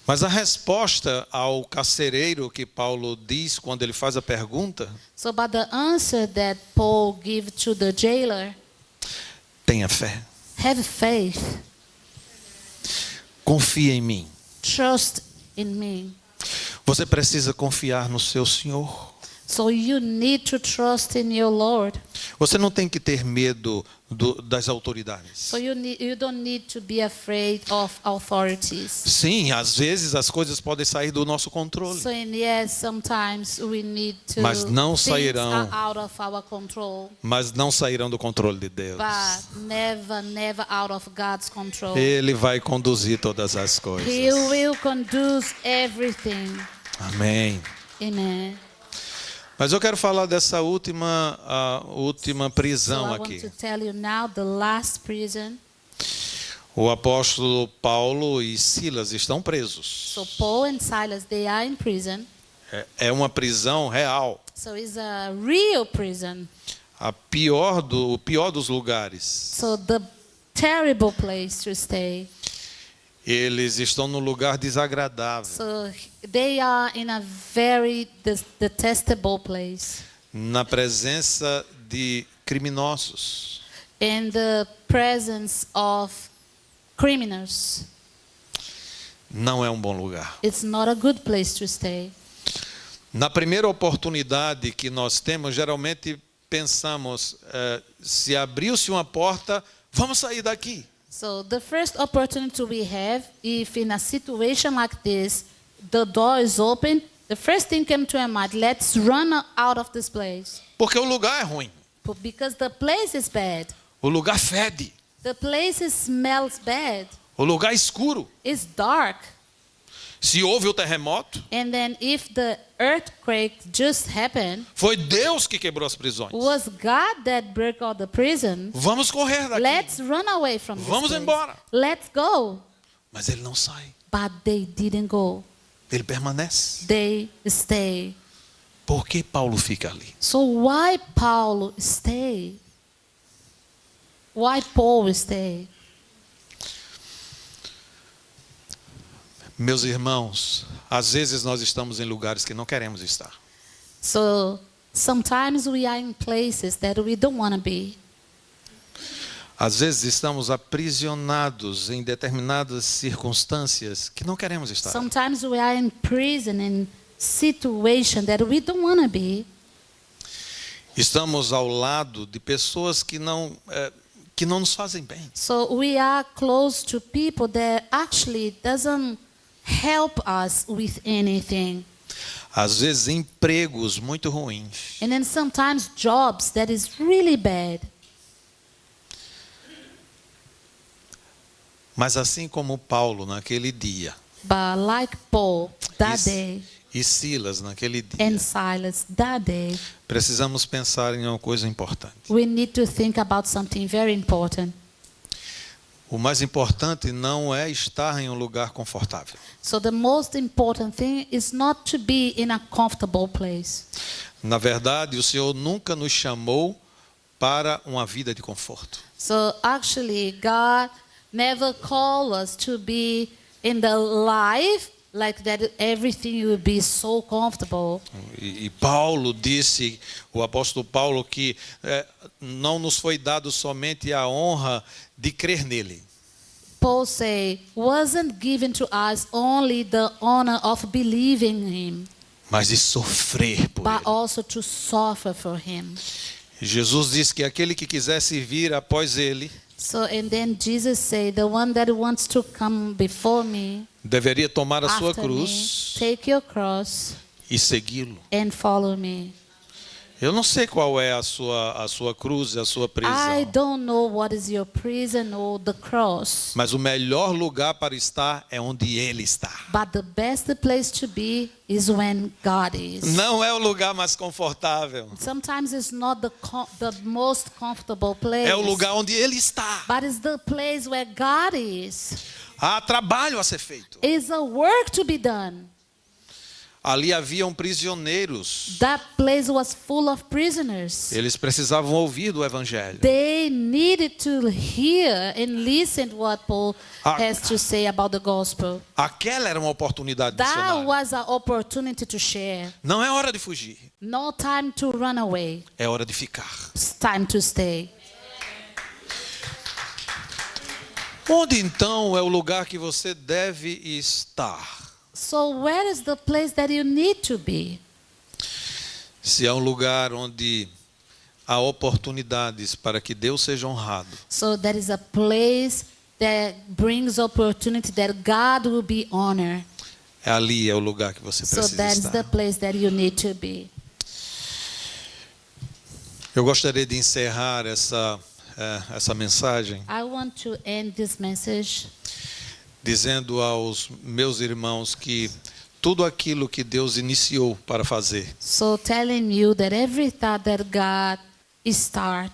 Mas a resposta ao carcereiro que Paulo diz quando ele faz a pergunta, So but the answer that Paul gives to the jailer, tenha fé, have faith, confia em mim. trust in me. Você precisa confiar no seu Senhor. So you need to trust in your Lord. Você não tem que ter medo das autoridades. So you don't need to be afraid of authorities. Sim, às vezes as coisas podem sair do nosso controle. So yes, sometimes we need to. Mas não things sairão. are out of our control, Mas não sairão do controle de Deus. but never out of God's control. Ele vai conduzir todas as coisas. He will conduce everything. Amém. Amen. Mas eu quero falar dessa última So prisão I want aqui. to tell you now the last prison. O apóstolo Paulo e Silas estão presos. So Paul and Silas, they are in prison. É uma prisão real. So it's a real prison. O pior dos lugares. So the terrible place to stay. Eles estão num lugar desagradável. So they are in a very detestable place. Na presença de criminosos. In the presence of criminals. Não é um bom lugar. It's not a good place to stay. Na primeira oportunidade que nós temos, geralmente pensamos, se abriu-se uma porta, vamos sair daqui. So the first opportunity we have, if in a situation like this, the door is open, the first thing came to our mind, let's run out of this place. Porque o lugar é ruim. because the place is bad. O lugar fede. The place smells bad. O lugar é escuro. It's dark. Se houve o terremoto, And then if the earthquake just happened, foi Deus que quebrou as prisões. was God that broke all the prison. Vamos correr daqui. Let's run away from this Vamos place. embora. Let's go. Mas ele não sai. But they didn't go. Ele permanece. They stay. Por que Paulo fica ali? So why Paulo stay? Why Paul stay? Meus irmãos, às vezes nós estamos em lugares que não queremos estar. So sometimes we are in places that we don't want to be. Às vezes estamos aprisionados em determinadas circunstâncias que não queremos estar. Sometimes we are in prison in situation that we don't want to be. Estamos ao lado de pessoas que não nos fazem bem. So we are close to people that actually doesn't help us with anything. Às vezes empregos muito ruins. And then sometimes jobs that is really bad. Mas assim como Paulo naquele dia, But like Paul that day e Silas naquele dia, and Silas that day, precisamos pensar em uma coisa importante. we need to think about something very important. O mais importante não é estar em um lugar confortável. So the most important thing is not to be in a comfortable place. Na verdade, o Senhor nunca nos chamou para uma vida de conforto. So actually, God never called us to be in the life like that everything will be so comfortable. E Paulo disse, o apóstolo Paulo, que não nos foi dado somente a honra de crer nele. Paul say, wasn't given to us only the honor of believing him, Mas de sofrer por but ele. also to suffer for him. Jesus disse que aquele que quisesse vir após ele So and then Jesus say, the one that wants to come before me, deveria tomar a sua after me, cruz take your cross e segui-lo. and follow me. Eu não sei qual é a sua cruz e a sua I prisão. don't know what is your prison or the cross, Mas o melhor lugar para estar é onde ele está. but the best place to be is when God is. Não é o lugar mais confortável. Sometimes it's not the most comfortable place, É o lugar onde ele está. but it's the place where God is. Há trabalho a ser feito. It's a work to be done. Ali haviam prisioneiros. That place was full of prisoners. Eles precisavam ouvir do evangelho. They needed to hear and listen to what Paul has to say about the gospel. Aquela era uma oportunidade That missionária. was an opportunity to share. Não é hora de fugir, No time to run away. é hora de ficar. It's time to stay. Onde então é o lugar que você deve estar? So where is the place that you need to be? Se é um lugar onde há oportunidades para que Deus seja honrado, So that is a place that brings opportunity that God will be honored. ali é o lugar que você So precisa that is the estar. place that you need to be. Eu gostaria de encerrar essa mensagem I want to end this message dizendo aos meus irmãos que tudo aquilo que Deus iniciou para fazer, so telling you that every thought that God start,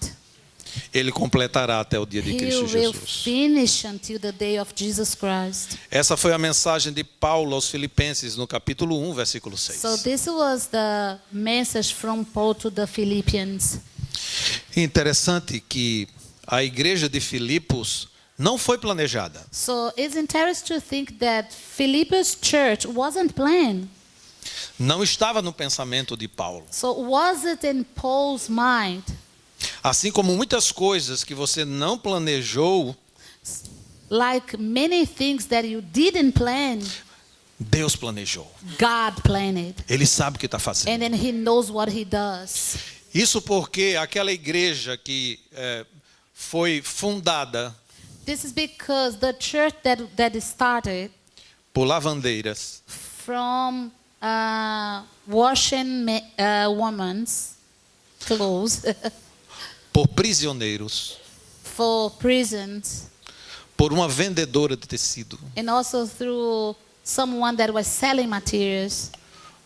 Ele completará até o dia de He Cristo will Jesus. finish until the day of Jesus Christ. Essa foi a mensagem de Paulo aos Filipenses no capítulo 1, versículo 6. So this was the message from Paul to the Philippians. Interessante que a igreja de Filipos não foi planejada. So it's interesting to think that Philippians church wasn't planned. Não estava no pensamento de Paulo. So was it in Paul's mind? Assim como muitas coisas que você não planejou, Like many things that you didn't plan, Deus planejou. God planned it. Ele sabe o que está And fazendo. then He knows what He does. Isso porque aquela igreja que foi fundada This is because the church that started por lavandeiras from washing women's clothes por prisioneiros, for prisons, por uma vendedora de tecido, and also through someone that was selling materials.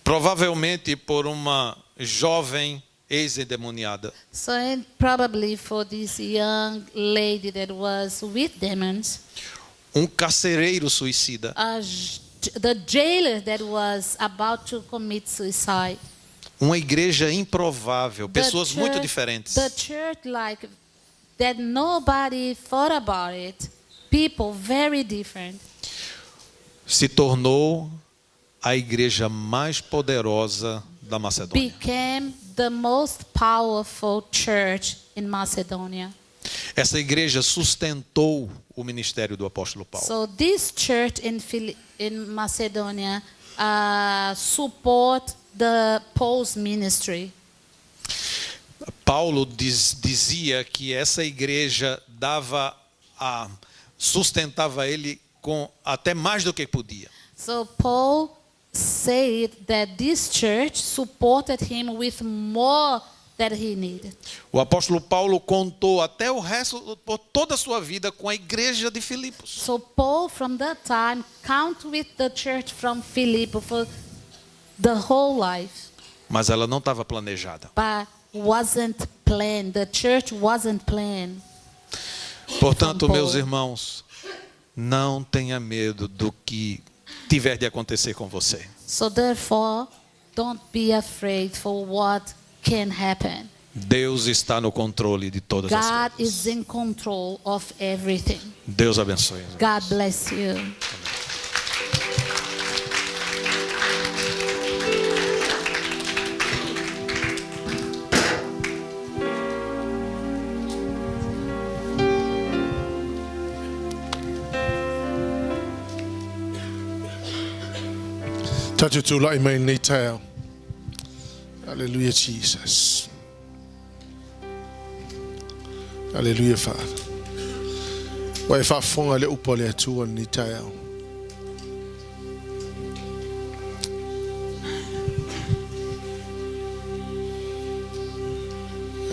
provavelmente por uma jovem ex-endemoniada. So and probably for this young lady that was with demons, Carcereiro suicida, the jailer that was about to commit suicide. uma igreja improvável, The pessoas muito church- diferentes. The church like that nobody thought about it. People very different. Se tornou a igreja mais poderosa da Macedônia. Became the most powerful church in Macedonia. Essa igreja sustentou o ministério do apóstolo Paulo. So this church in Macedonia support the Paul's ministry. Paulo dizia que essa igreja sustentava ele com até mais do que podia. So Paul said that this church supported him with more that he needed. O apóstolo Paulo contou até o resto, por toda a sua vida, com a igreja de Filipos. So Paul from that time count with the church from Philippi for the whole life. Mas ela não estava planejada. But wasn't planned. The church wasn't planned. Portanto, meus irmãos, não tenha medo do que tiver de acontecer com você. So therefore, don't be afraid for what can happen. Deus está no controle de todas as God coisas. is in control of everything. Deus abençoe. God bless you. Tatu tūlai mai nei tae. Hallelujah, Jesus. Hallelujah, Father. Wai whafonga le upo le atua ni tae.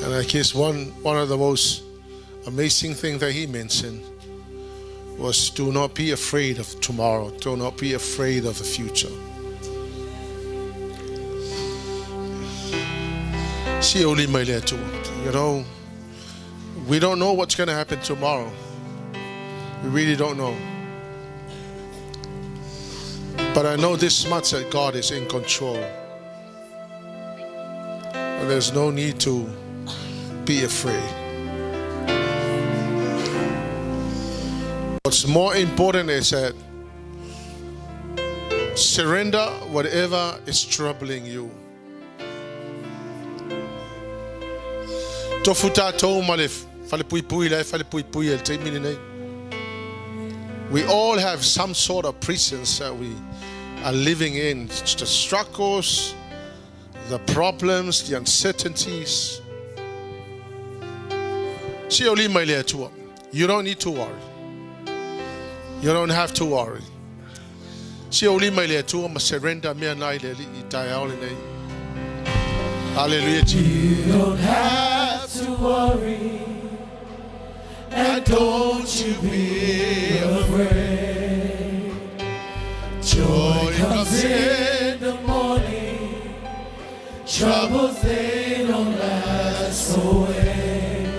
And I guess one of the most amazing things that he mentioned was do not be afraid of tomorrow. Do not be afraid of the future. You know, we don't know what's going to happen tomorrow. We really don't know. But I know this much, that God is in control. And there's no need to be afraid. What's more important is that surrender whatever is troubling you. We all have some sort of prisons that we are living in. It's the struggles, the problems, the uncertainties. You don't need to worry. You don't have to worry. Hallelujah, Jesus. You don't have to worry, and don't you be afraid. Joy comes in the morning, troubles they don't last always.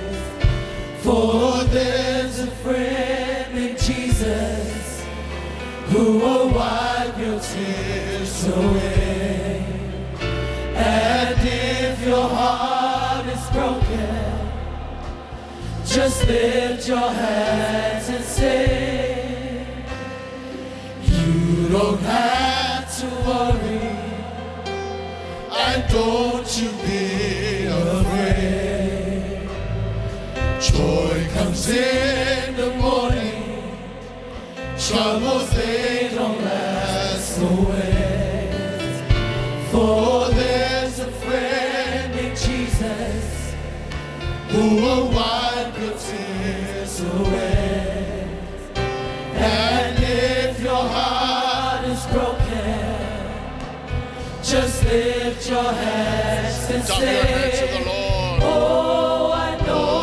For there's a friend in Jesus who will wipe your tears away. And if your heart is broken, just lift your hands and say, you don't have to worry, and don't you be afraid. Joy comes in the morning, troubles they don't last always. For there's a friend in Jesus who will wipe your tears away. And if your heart is broken, just lift your hands and Lift up your hands to say, the Lord. oh, I know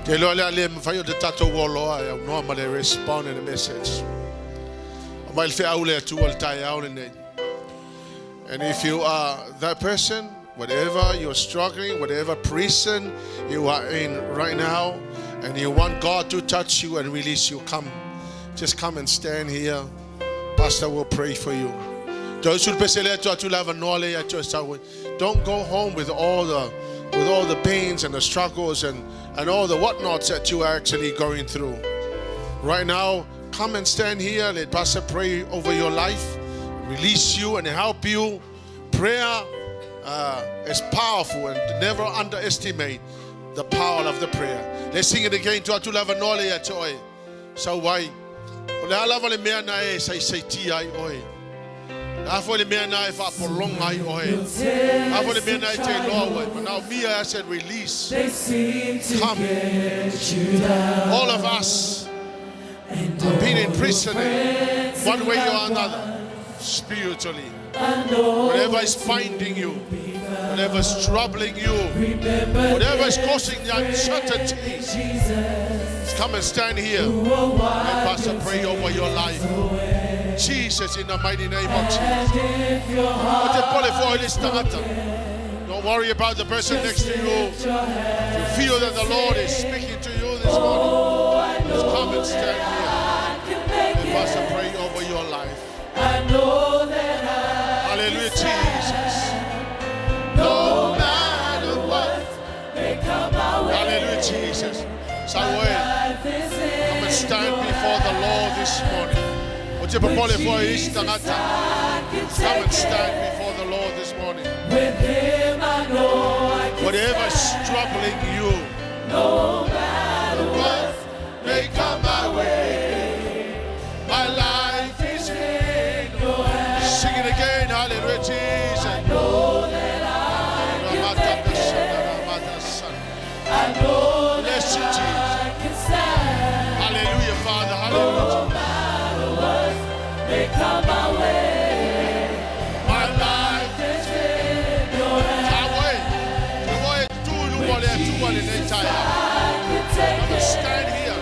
Te lo le fai o te tato wolo ai normally respond in a message. Mai fe aule tu al tai aule nei. And if you are that person, whatever you're struggling, whatever prison you are in right now, and you want God to touch you and release you, just come and stand here. Pastor will pray for you. Don't go home with all the pains and the struggles and all the whatnots that you are actually going through. Right now, come and stand here. Let Pastor pray over your life, release you and help you. Prayer is powerful, and never underestimate the power of the prayer. Let's sing it again. So why? But now Mia said release. Come. All of us have been in prison one way or another, spiritually. Whatever is binding you, whatever is troubling you, whatever is causing the uncertainties, come and stand here and Pastor pray over your life. Jesus, in the mighty name of Jesus. Don't worry about the person next to you. If you feel that the Lord is speaking to you this morning, just come and stand here and Pastor pray over your life. Hallelujah, Jesus. No matter what may come our way. Hallelujah, Jesus. Come and stand before the Lord this morning. Come and stand before the Lord this morning. With Him I know I can whatever is troubling you, no matter what may come my way. My life is in your hands. Sing it again, hallelujah, Jesus. I know that I can take it. I know that I can stand. Hallelujah, Father, hallelujah. No matter what may come my way. My life is in your hands. Come and stand here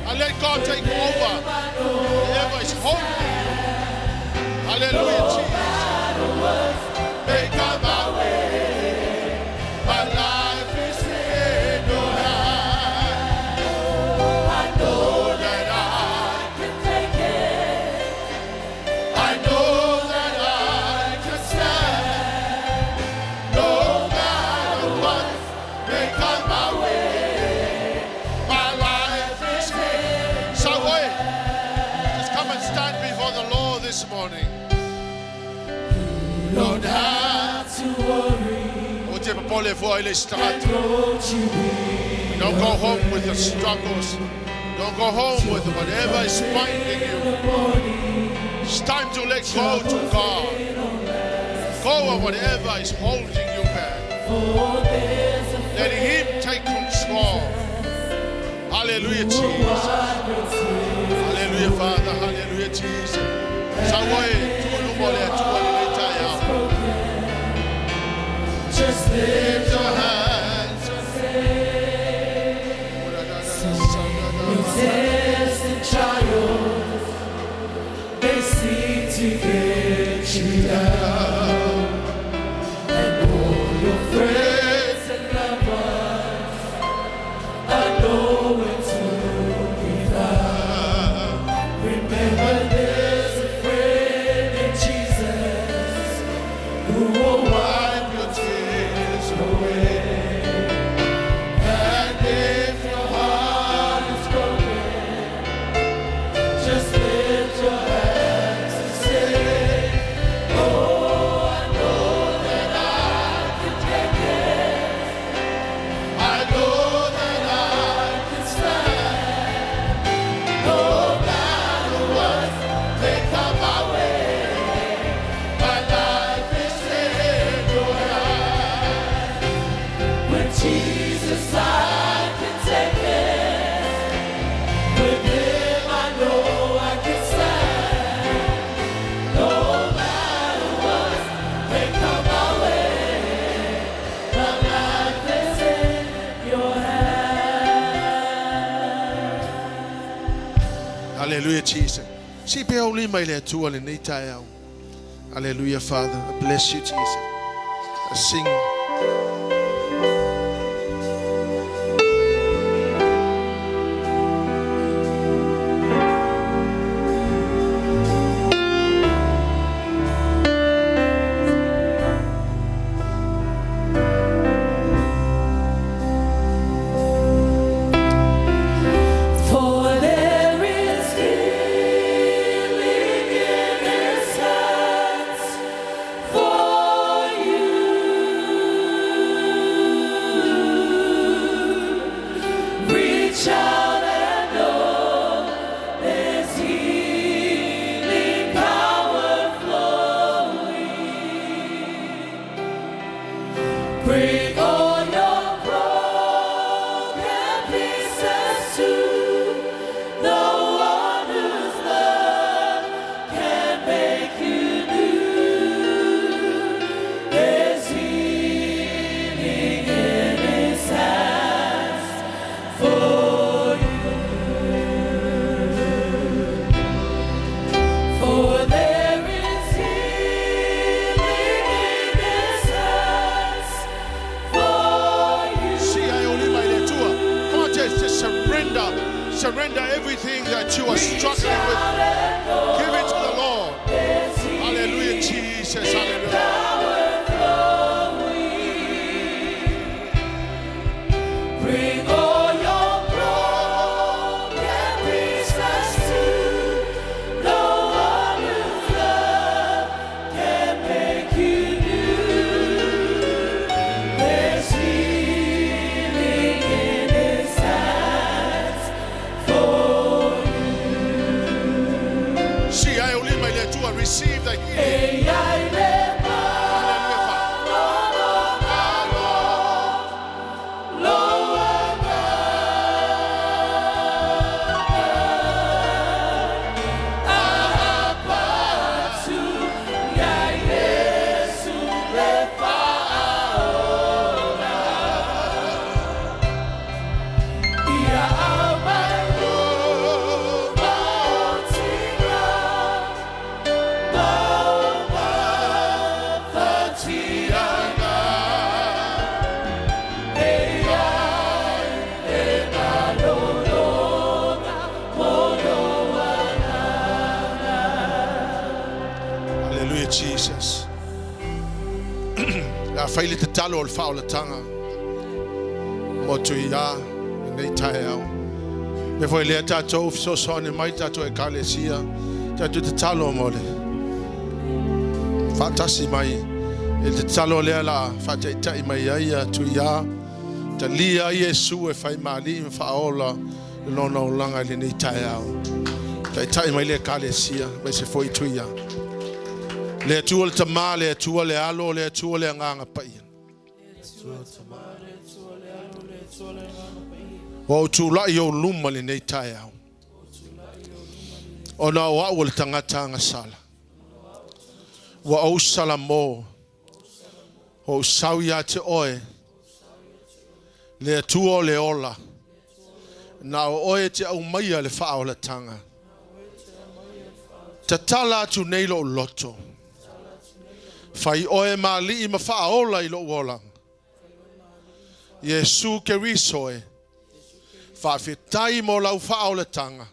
and let God take over whatever is holding you. Hallelujah, Jesus. May come my way. My life is in your hands. I know that I can take it. I know that I can stand. No matter what may come my way. My life is in. So wait. Just come and stand before the Lord this morning. You don't have to worry. Don't Don't you be. go home with the struggles. Don't go home with whatever is binding you. It's time to let go to God. Go of whatever is holding you back. Let Him take control. Hallelujah, Jesus. Hallelujah, Father. Hallelujah, Jesus. Just lift your hands and say, your tests and trials, they seem to get you down. And all your friends and loved ones are nowhere to be found. Remember there's a friend in Jesus who will wipe your tears away. And if your heart is broken, just lift your hands and say, oh, I know that I can take it. I know that I can stand. No matter what may come my way. My life is in your hands. With Jesus I can take it. With Him I know I can stand. No matter what may come my way. My life is in your Hallelujah, Jesus. Si pe oli mai le tua le nei tai au. Hallelujah, Father. I bless you, Jesus. I sing. Surrender everything that you are struggling with. Give it to the Lord. Hallelujah, Jesus. Hallelujah. Bring all your broken pieces to the one whose love can make you new. There's healing in His hands for you. See, I only may let you receive the healing. Jesus. Fale te talo o le whaolatanga mo tui ia nei tae au. Me foi lea tātou fisosone mai tātou e kalesia tātou te talo mo le whatasi mai e te talo lea la whataitai mai aia tui ia ta lia Iesu e whai maali i whaola le lona o langa le nei tae au tai mai le kalesia mai se foi tui ia le atua le tama, le atua le alo, le atua le anganga Paia. O tūlai o luma le nei tae au. O na o au le tangata anga sala. Wa au sala mo. O sau ia te oe. Le atua o le ola. Na o oe te au maia le whao le tanga. Ta tala atu nei lo loto. Fai oe mali ima whaola I lo wolang. Yesu ke risoe. Whawhetai mo lau whaola tanga.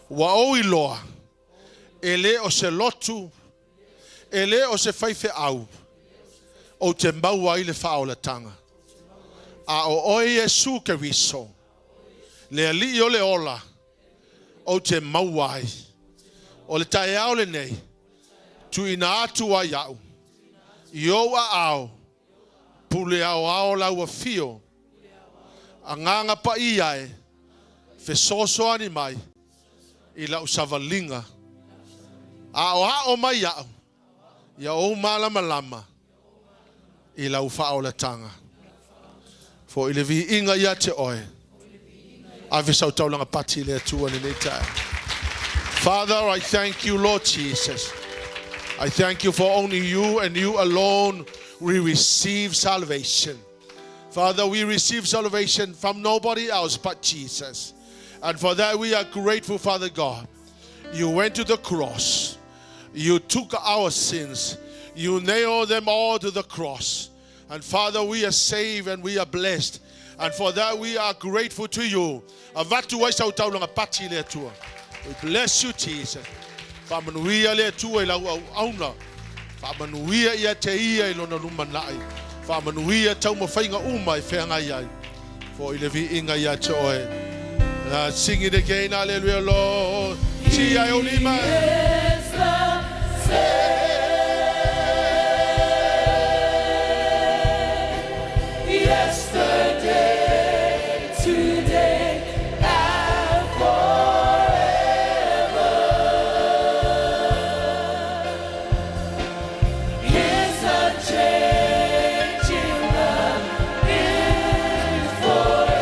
Wa o iloa. Ele o se lotu. Ele o se whaife au. O te maua I le whaola tanga. A o oe Yesu ke riso. Le ali o le ola. O te maua I. O le tae au le nei. Tu ina atu a iau. Io a au. Pule au au lau afio. Anganga pa iai. Fe soso ani mai. I lau savalinga. A o mai iau. Ia o malama lama. I lau whaola tanga. Fo I le vi inga ia te oe. A vi sau taulanga pati le atua ni nei. Father, I thank you, Lord Jesus. I thank you for only you and you alone we receive salvation. Father, we receive salvation from nobody else but Jesus. And for that we are grateful, Father God. You went to the cross. You took our sins. You nailed them all to the cross. And Father, we are saved and we are blessed. And for that we are grateful to you. We bless you, Jesus. Whamanuia le tua I lau auna. Whamanuia ia te ia I lona lumanai. Whamanuia tau mawhainga uma I whenga iai. For I le vi inga ia te oe. Sing it again, hallelujah, Lord. Ti ai o lima. Yesterday, today, and forever. His unchanging love is forever.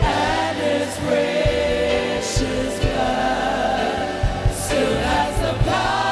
And His precious blood still has the power.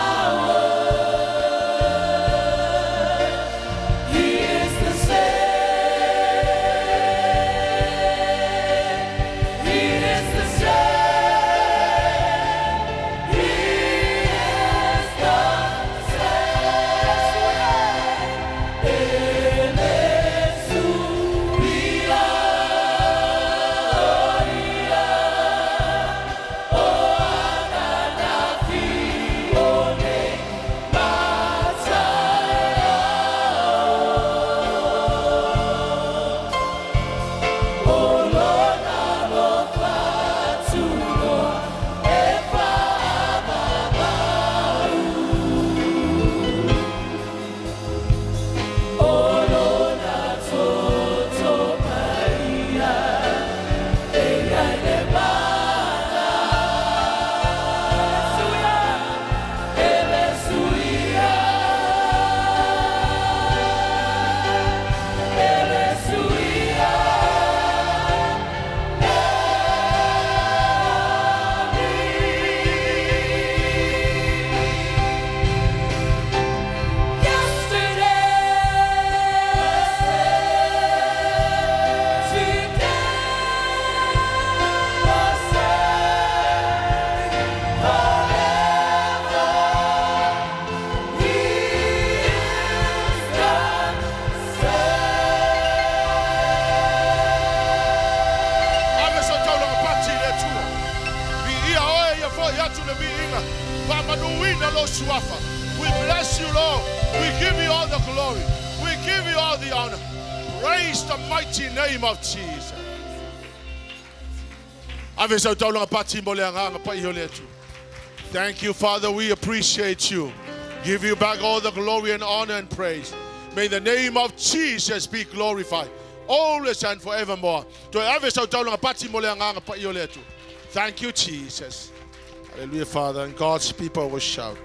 We bless you, Lord. We give you all the glory. We give you all the honor. Praise the mighty name of Jesus. Thank you, Father. We appreciate you. Give you back all the glory and honor and praise. May the name of Jesus be glorified, always and forevermore. Thank you, Jesus. Hallelujah, Father. And God's people will shout.